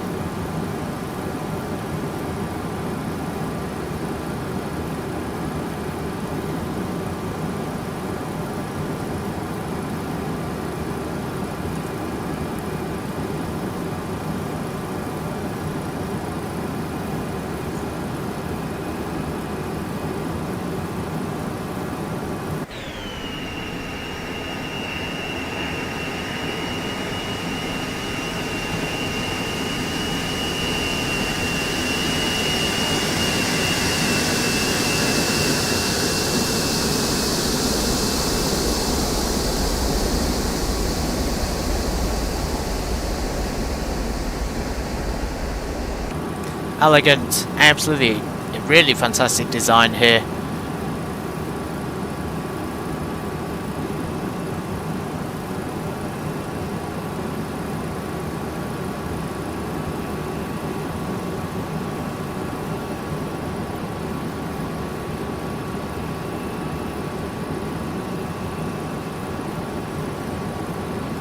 Elegant, absolutely, really fantastic design here.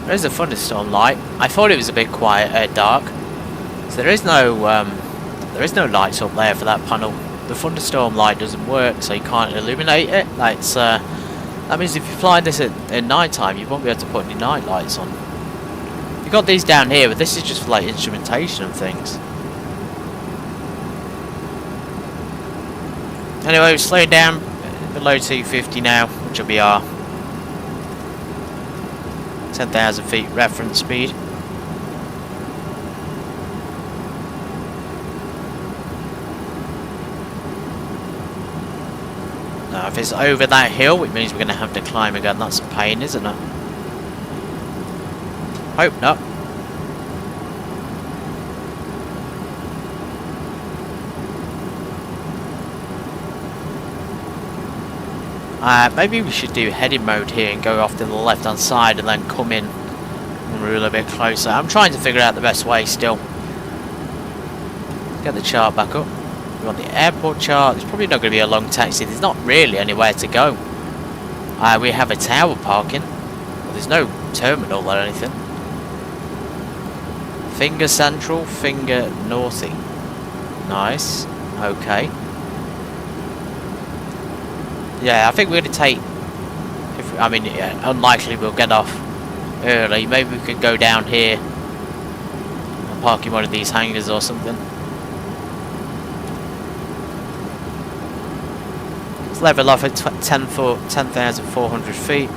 There's a thunderstorm light. I thought it was a bit quiet, dark. So there is no lights up there for that panel. The thunderstorm light doesn't work, so you can't illuminate it. That means if you fly this at night time, you won't be able to put any night lights on. You've got these down here, but this is just for like instrumentation and things. Anyway, we're slowing down below 250 now, which will be our 10,000 feet reference speed. Now, if it's over that hill, it means we're going to have to climb again. That's a pain, isn't it? Hope not. Maybe we should do heading mode here and go off to the left hand side and then come in when we're a little bit closer. I'm trying to figure out the best way still. Get the chart back up. We want the airport chart. There's probably not going to be a long taxi. There's not really anywhere to go. We have a tower parking. Well, there's no terminal or anything. Finger central, finger northy. Nice. Okay. Yeah, I think we're going to take... unlikely we'll get off early. Maybe we could go down here and park in one of these hangars or something. Let's level off at 10,400 feet.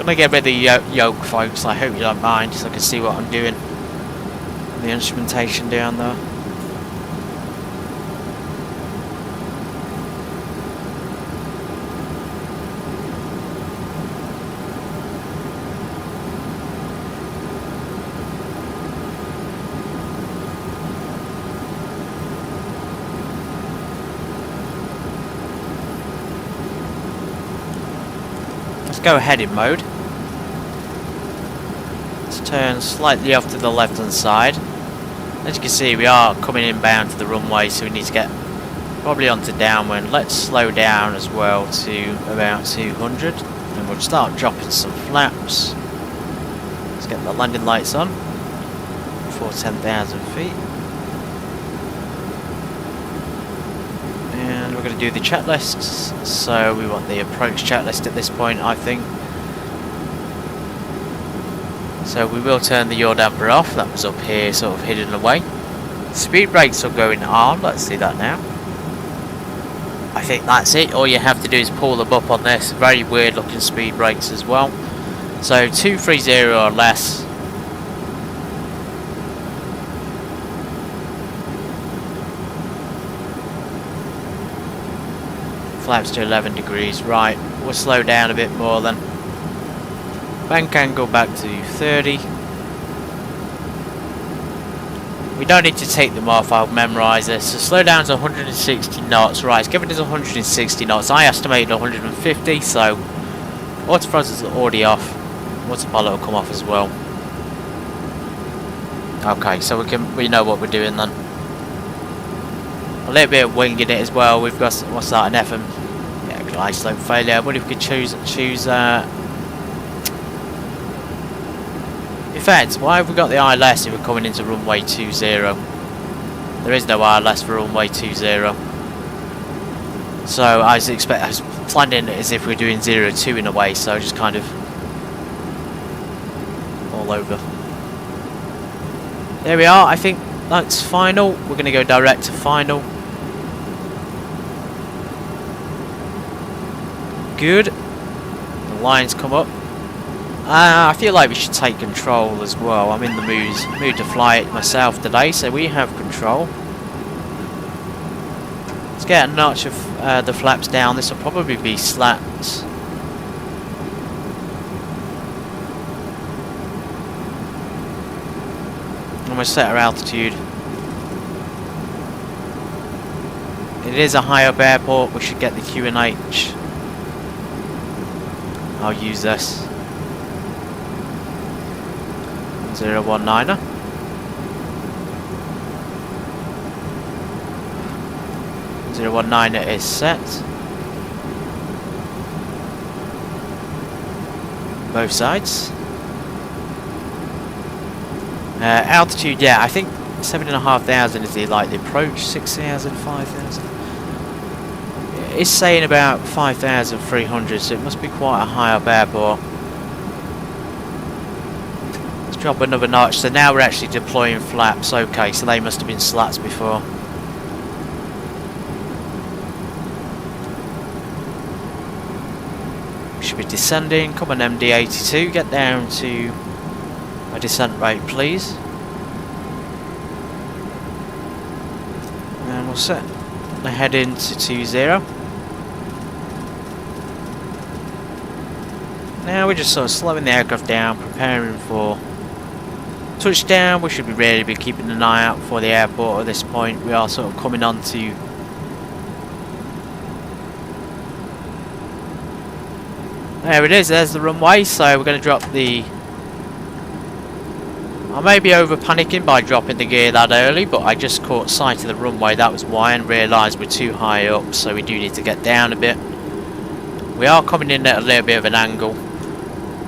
Gonna get rid of the yoke, folks. I hope you don't mind, so I can see what I'm doing. The instrumentation down there. Let's go heading mode. Turn slightly off to the left hand side. As you can see, we are coming inbound to the runway, so we need to get probably onto downwind. Let's slow down as well to about 200 and we'll start dropping some flaps. Let's get the landing lights on for 10,000 feet, and we're going to do the checklists. So we want the approach checklist at this point, I think. So we will turn the yaw damper off. That was up here, sort of hidden away. Speed brakes are going on. Let's do that now. I think that's it. All you have to do is pull them up on this. Very weird looking speed brakes as well. So 230 or less. Flaps to 11 degrees. Right, we'll slow down a bit more then. Bank angle back to 30. We don't need to take them off, I'll memorise this. So slow down to 160 knots. Right, it's given us 160 knots. I estimated 150, so autofront is already off. Autopilot will come off as well. Okay, so we know what we're doing then. A little bit of wing in it as well. We've got, what's that, an FM? Yeah, glide slope failure. What if we could choose in fact, why have we got the ILS if we're coming into runway 20? There is no ILS for runway 20. So I was planning it as if we're doing 02 in a way, so just kind of all over. There we are. I think that's final. We're going to go direct to final. Good. The lines come up. I feel like we should take control as well. I'm in the mood to fly it myself today, so we have control. Let's get a notch of the flaps down. This will probably be slats. Almost set our altitude. It is a high up airport. We should get the QNH. I'll use this. 019er. .019er is set. Both sides. Altitude, yeah, I think 7,500 is the likely approach. 6,000, 5,000. It's saying about 5,300, so it must be quite a high up airport. Let's drop another notch. So now we're actually deploying flaps. Okay, so they must have been slats before. Should be descending. Come on, MD82, get down to a descent rate, please. And we'll set the head into 20. Now we're just sort of slowing the aircraft down, preparing for touchdown. We should really be keeping an eye out for the airport at this point. We are sort of coming on to there it is, there's the runway. So we're going to drop the... I may be over panicking by dropping the gear that early, but I just caught sight of the runway, that was why, and realised we're too high up, so we do need to get down a bit. We are coming in at a little bit of an angle.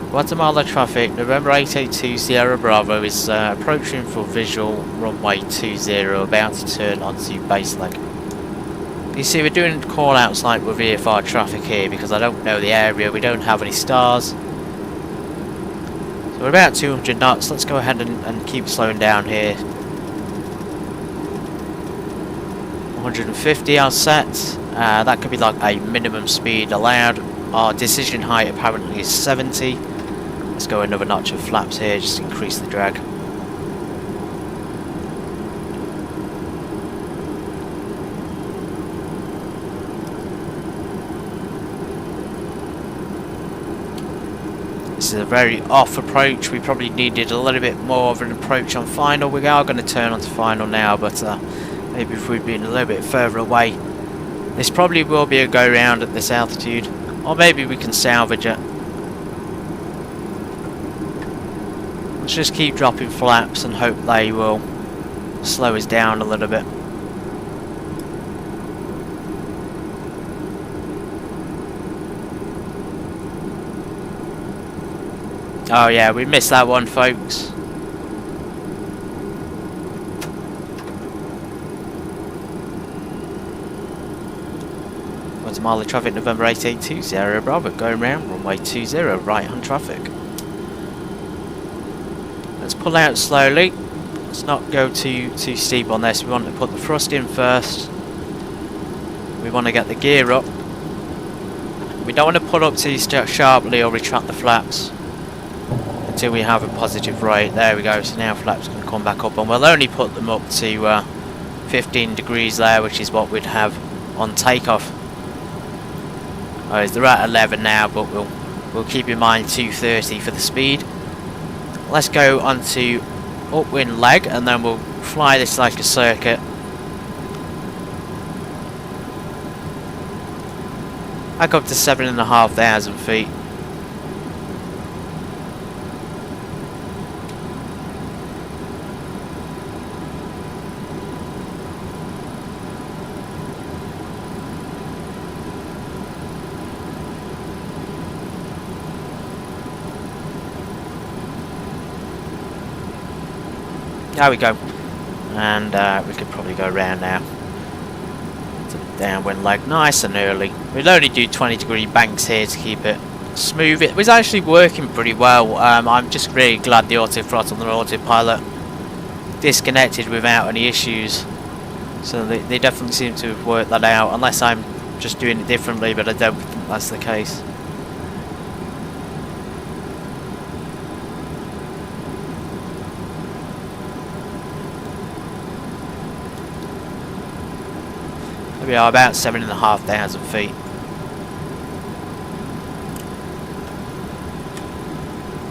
Guatemala traffic, November 882 Sierra Bravo is approaching for visual runway 20, about to turn onto base leg. You see, we're doing call outs like with VFR traffic here because I don't know the area, we don't have any stars. So we're about 200 knots, let's go ahead and keep slowing down here. 150 I'll set, that could be like a minimum speed allowed. Our decision height apparently is 70. Let's go another notch of flaps here, just increase the drag. This is a very off approach. We probably needed a little bit more of an approach on final. We are going to turn onto final now, but maybe if we'd been a little bit further away. This probably will be a go round at this altitude, or maybe we can salvage it. Let's just keep dropping flaps and hope they will slow us down a little bit. Oh yeah, we missed that one, folks. Guatemala traffic, November 882 Sierra Bravo, going round, runway 20, right on traffic. Let's pull out slowly. Let's not go too steep on this. We want to put the thrust in first. We want to get the gear up. We don't want to pull up too sharply or retract the flaps until we have a positive rate. There we go. So now flaps can come back up, and we'll only put them up to 15 degrees there, which is what we'd have on takeoff. Oh, they're at 11 now, but we'll keep in mind 230 for the speed. Let's go onto upwind leg, and then we'll fly this like a circuit. Back up to 7,500 feet. There we go, and we could probably go around now to the downwind leg, nice and early. We'll only do 20-degree banks here to keep it smooth. It was actually working pretty well. I'm just really glad the auto throttle and the autopilot disconnected without any issues. So they definitely seem to have worked that out, unless I'm just doing it differently, but I don't think that's the case. We are about 7,500 feet.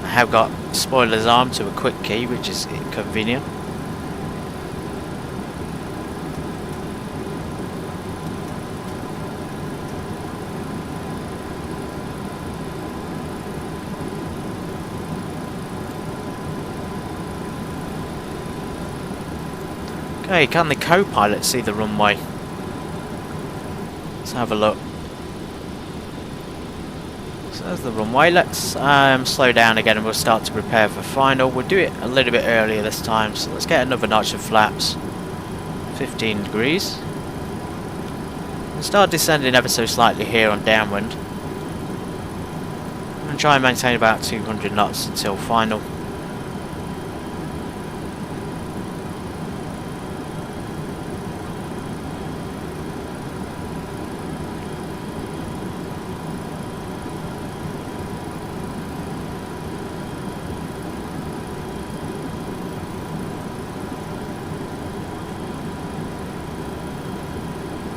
I have got spoilers arm to a quick key, which is convenient. Okay, can the co-pilot see the runway? Let's have a look. So So there's the runway. Let's slow down again and we'll start to prepare for final. We'll do it a little bit earlier this time, so let's get another notch of flaps. 15 degrees. We'll start descending ever so slightly here on downwind. And try and maintain about 200 knots until final.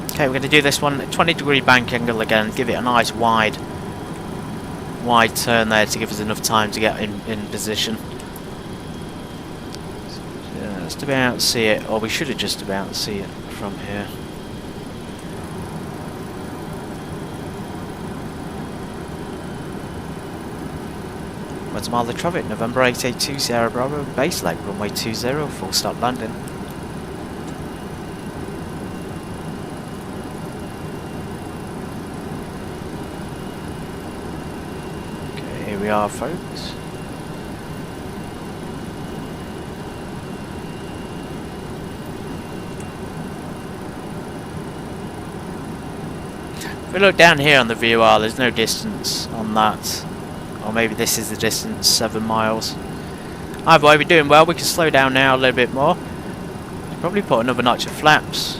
Okay, we're going to do this one 20-degree bank angle again, give it a nice wide turn there to give us enough time to get in position. So just about see it, or we should have just about see it from here. Guatemala traffic, November 882 Sierra Bravo, base leg, runway 20, full stop landing. Here we are, folks. If we look down here on the VOR, there's no distance on that. Or maybe this is the distance, 7 miles. Either way, we're doing well. We can slow down now a little bit more. Probably put another notch of flaps.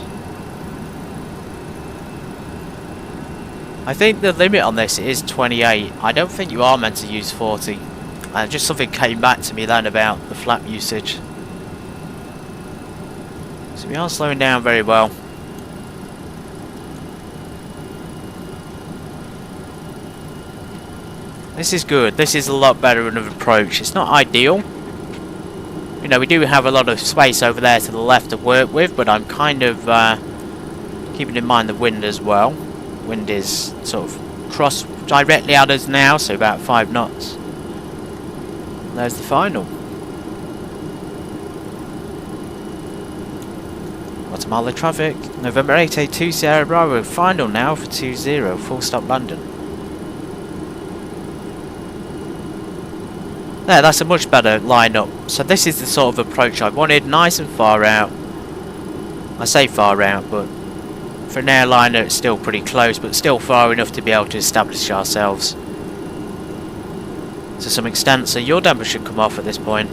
I think the limit on this is 28. I don't think you are meant to use 40. Just something came back to me then about the flap usage. So we are slowing down very well. This is good. This is a lot better of an approach. It's not ideal. You know, we do have a lot of space over there to the left to work with, but I'm kind of keeping in mind the wind as well. Wind is sort of cross directly at us now, so about 5 knots. And there's the final. Guatemala traffic, November 882 Sierra Bravo, final now for 20, full stop London. There, that's a much better lineup. So this is the sort of approach I wanted, nice and far out. I say far out, but for an airliner it's still pretty close, but still far enough to be able to establish ourselves to some extent. So your damper should come off at this point.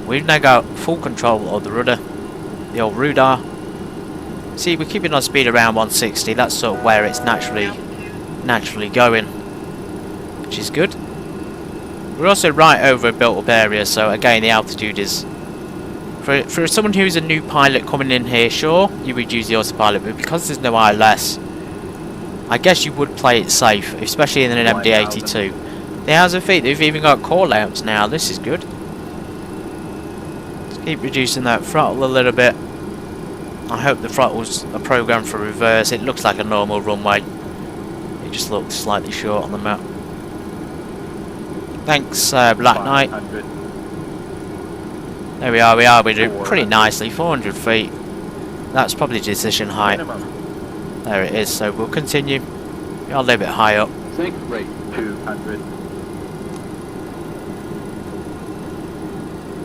We've now got full control of the rudder, the old Rudder. See, we're keeping our speed around 160. That's sort of where it's naturally going, which is good. We're also right over a built-up area, so again the altitude is... For someone who's a new pilot coming in here, sure, you would use the autopilot, but because there's no ILS, I guess you would play it safe, especially in an MD82. The hours of feet, they've even got call-outs now, this is good. Let's keep reducing that throttle a little bit. I hope the throttle's a program for reverse. It looks like a normal runway. It just looks slightly short on the map. Thanks, Black Knight. There we are, we're doing pretty nicely, 400 feet. That's probably decision height. There it is, so we'll continue. We're a little bit high up.
Sink rate 200.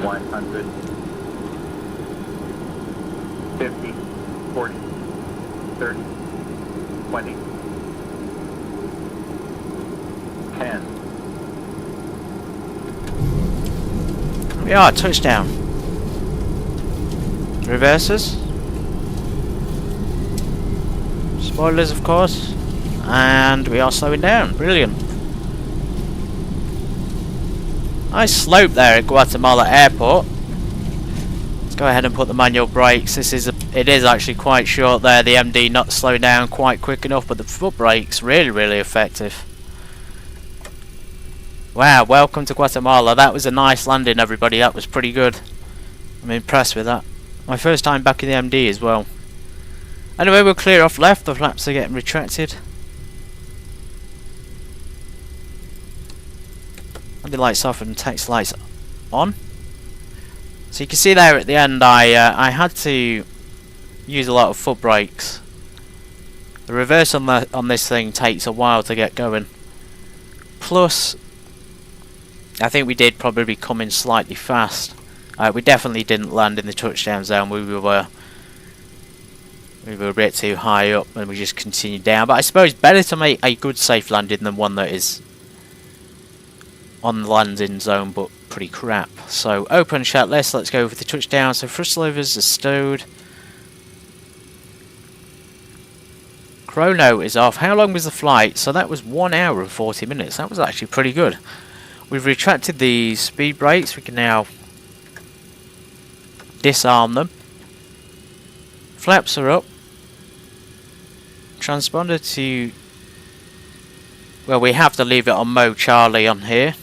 100. 50. 40. 30. 20. 10.
We are, touchdown. Reverses. Spoilers, of course. And we are slowing down. Brilliant. Nice slope there at Guatemala Airport. Let's go ahead and put the manual brakes. It is actually quite short there. The MD not slowing down quite quick enough, but the foot brakes really effective. Wow, welcome to Guatemala. That was a nice landing, everybody. That was pretty good. I'm impressed with that. My first time back in the MD as well. Anyway, we'll clear off left. The flaps are getting retracted. And the lights off and text lights on. So you can see there at the end, I had to use a lot of foot brakes The reverse on this thing takes a while to get going. Plus, I think we did probably come in slightly fast. We definitely didn't land in the touchdown zone. We were a bit too high up and we just continued down. But I suppose better to make a good safe landing than one that is on the landing zone but pretty crap. So open shot list, let's go for the touchdown. So thrust levers are stowed. Chrono is off. How long was the flight? So that was 1 hour and 40 minutes. That was actually pretty good. We've retracted the speed brakes. We can now disarm them. Flaps are up. Transponder to... well, we have to leave it on Mo Charlie on here.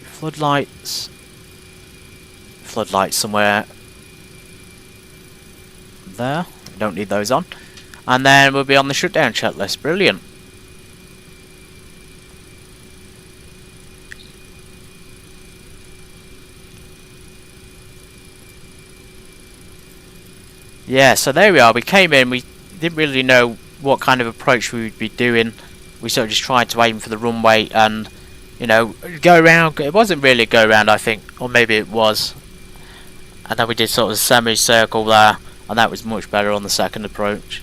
Floodlights. Floodlights somewhere there. We don't need those on. And then we'll be on the shutdown checklist. Brilliant. Yeah, so there we are. We came in, we didn't really know what kind of approach we would be doing. We sort of just tried to aim for the runway and, you know, go around. It wasn't really a go around, I think, or maybe it was. And then we did sort of a semicircle there, and that was much better on the second approach.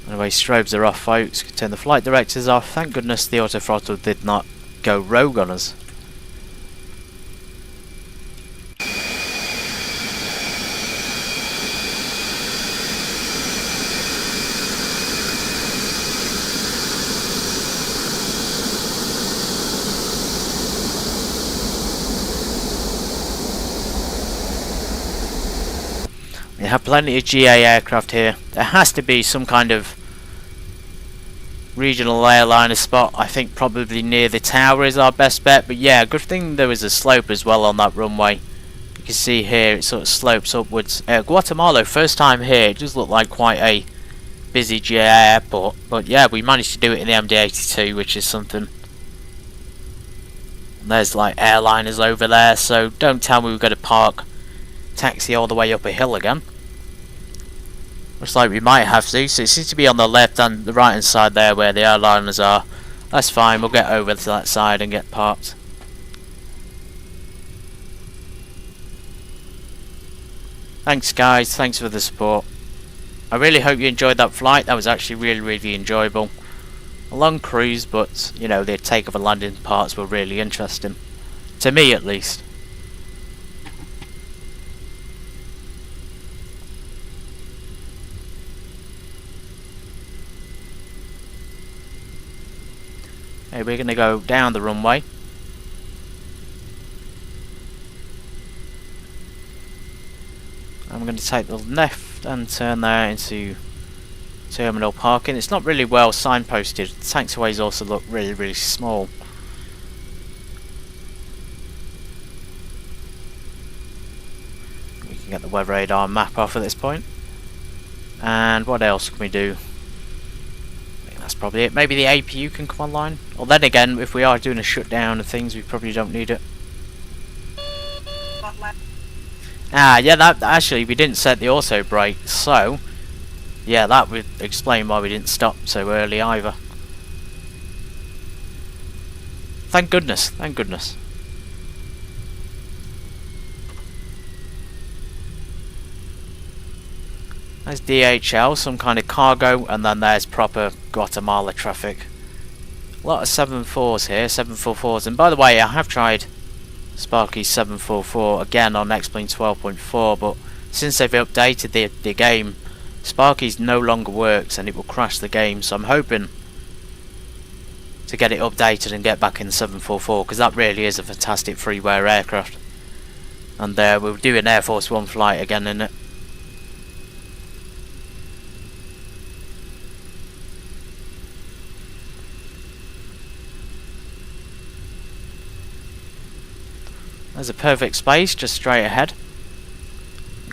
Anyway, strobes are off, folks. Turn the flight directors off. Thank goodness the auto throttle did not go rogue on us. We have plenty of GA aircraft here. There has to be some kind of regional airliner spot. I think probably near the tower is our best bet. But yeah, good thing there was a slope as well on that runway. You can see here it sort of slopes upwards. Guatemala, first time here. It does look like quite a busy GA airport. But yeah, we managed to do it in the MD82, which is something. And there's like airliners over there. So don't tell me we've got to park taxi all the way up a hill again. Looks like we might have to, so it seems to be on the left and the right hand side there where the airliners are. That's fine, we'll get over to that side and get parked. Thanks guys, thanks for the support. I really hope you enjoyed that flight. That was actually really enjoyable. A long cruise, but you know, the takeoff and landing parts were really interesting. To me at least. Okay, we're going to go down the runway. I'm going to take the left and turn there into terminal parking. It's not really well signposted. The taxiways also look really small. We can get the weather radar map off at this point. And what else can we do? That's probably it. Maybe the APU can come online. Or then again, if we are doing a shutdown of things, we probably don't need it. Ah, yeah, that actually we didn't set the auto brake, so yeah, that would explain why we didn't stop so early either. Thank goodness, thank goodness. There's DHL, some kind of cargo, and then there's proper Guatemala traffic. A lot of 7.4s here, 744s, and by the way, I have tried Sparky's 744 again on X-Plane 12.4, but since they've updated the game, Sparky's no longer works and it will crash the game, so I'm hoping to get it updated and get back in 744, because that really is a fantastic freeware aircraft. And we'll do an Air Force One flight again in it. There's a perfect space, just straight ahead.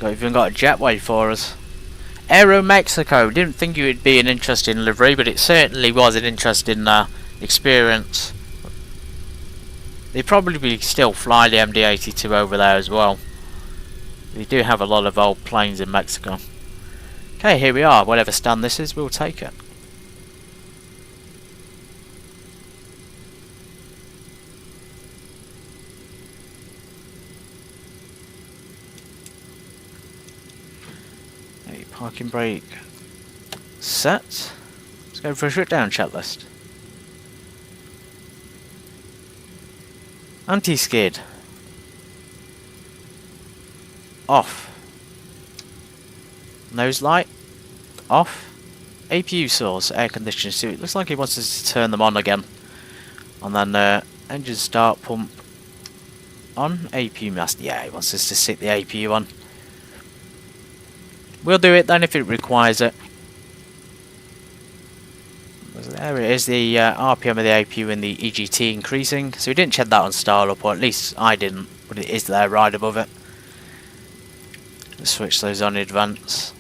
Even got a jetway for us. Aero Mexico. Didn't think it would be an interesting livery, but it certainly was an interesting experience. They probably still fly the MD82 over there as well. We do have a lot of old planes in Mexico. Okay, here we are. Whatever stand this is, we'll take it. Okay, parking brake set. Let's go for a shut down checklist. Anti-skid. Off. Nose light. Off. APU source, air conditioning. So it looks like he wants us to turn them on again. And then engine start pump on. APU master. Yeah, he wants us to stick the APU on. We'll do it then if it requires it. There it is, the RPM of the APU and the EGT increasing. So we didn't check that on startup, or at least I didn't, but it is there right above it. Let's switch those on in advance.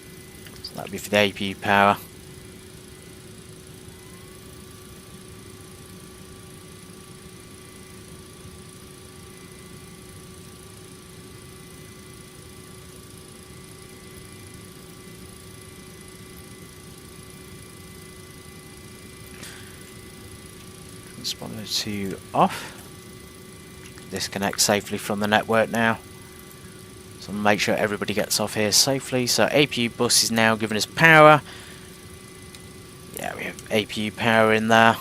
So that'll be for the APU power. Transponder 2 off. Disconnect safely from the network now. So make sure everybody gets off here safely. So APU bus is now giving us power. Yeah, we have APU power in there.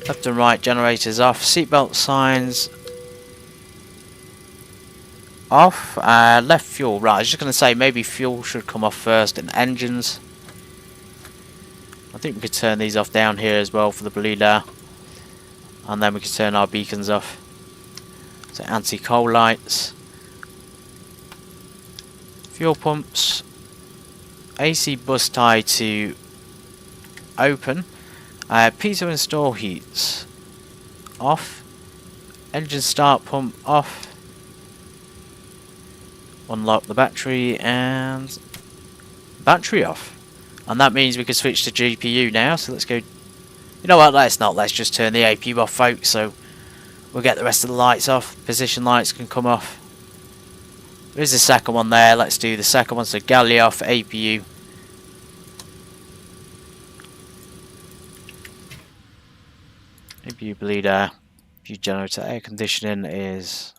Left and right generators off. Seatbelt signs off. Left fuel. Right, I was just going to say maybe fuel should come off first and engines. I think we could turn these off down here as well for the blue there. And then we could turn our beacons off. So anti-coal lights. Fuel pumps. AC bus tie to open. Piezo install heats off. Engine start pump off. Unlock the battery and battery off. And that means we can switch to GPU now. So let's go. You know what? Let's not. Let's just turn the APU off, folks. So we'll get the rest of the lights off. Position lights can come off. There's the second one there. Let's do the second one. So galley off, APU. APU bleeder. APU generator. Air conditioning is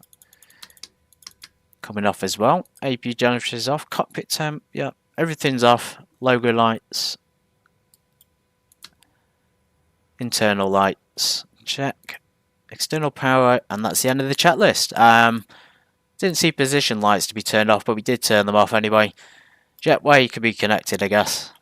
coming off as well. APU generator is off. Cockpit temp. Yeah, everything's off. Logo lights. Internal lights. Check. External power. And that's the end of the checklist. Didn't see position lights to be turned off, but we did turn them off anyway. Jetway could be connected, I guess.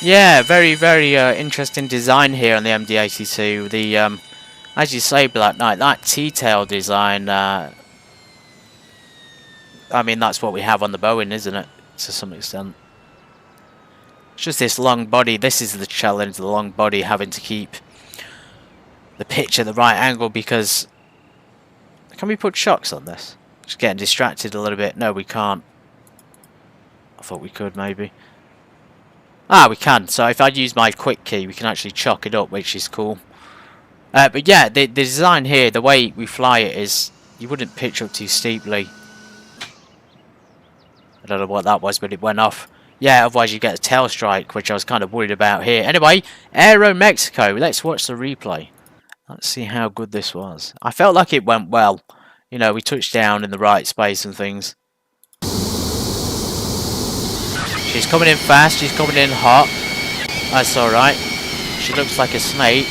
Yeah, very, very interesting design here on the MD82. The, as you say, Black Knight, that T-tail design, I mean, that's what we have on the Boeing, isn't it? To some extent. It's just this long body. This is the challenge, the long body, having to keep the pitch at the right angle, because... Can we put shocks on this? Just getting distracted a little bit. No, we can't. I thought we could, maybe. Ah, we can. So if I use my quick key, we can actually chock it up, which is cool. But yeah, the design here, the way we fly it is, you wouldn't pitch up too steeply. I don't know what that was, but it went off. Yeah, otherwise you get a tail strike, which I was kind of worried about here. Anyway, Aero Mexico. Let's watch the replay. Let's see how good this was. I felt like it went well. You know, we touched down in the right space and things. She's coming in fast, she's coming in hot. That's alright. She looks like a snake.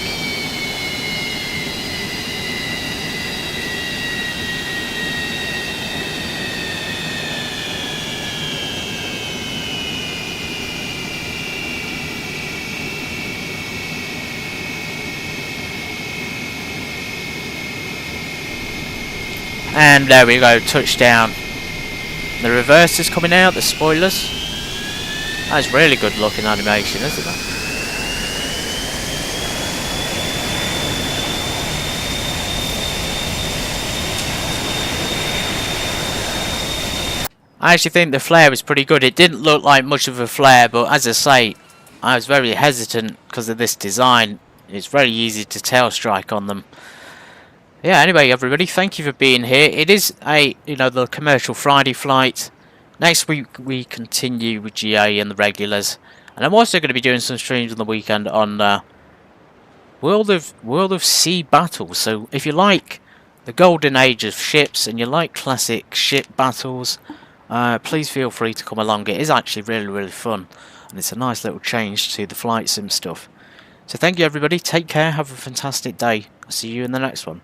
And there we go, touchdown. The reverse is coming out, the spoilers. That's really good looking animation, isn't it? I actually think the flare was pretty good. It didn't look like much of a flare, but as I say, I was very hesitant because of this design. It's very easy to tail strike on them. Yeah, anyway, everybody, thank you for being here. It is the commercial Friday flight. Next week we continue with GA and the regulars, and I'm also going to be doing some streams on the weekend on World of Sea battles. So if you like the golden age of ships and you like classic ship battles, please feel free to come along. It is actually really fun, and it's a nice little change to the flight sim stuff. So thank you, everybody. Take care. Have a fantastic day. I'll see you in the next one.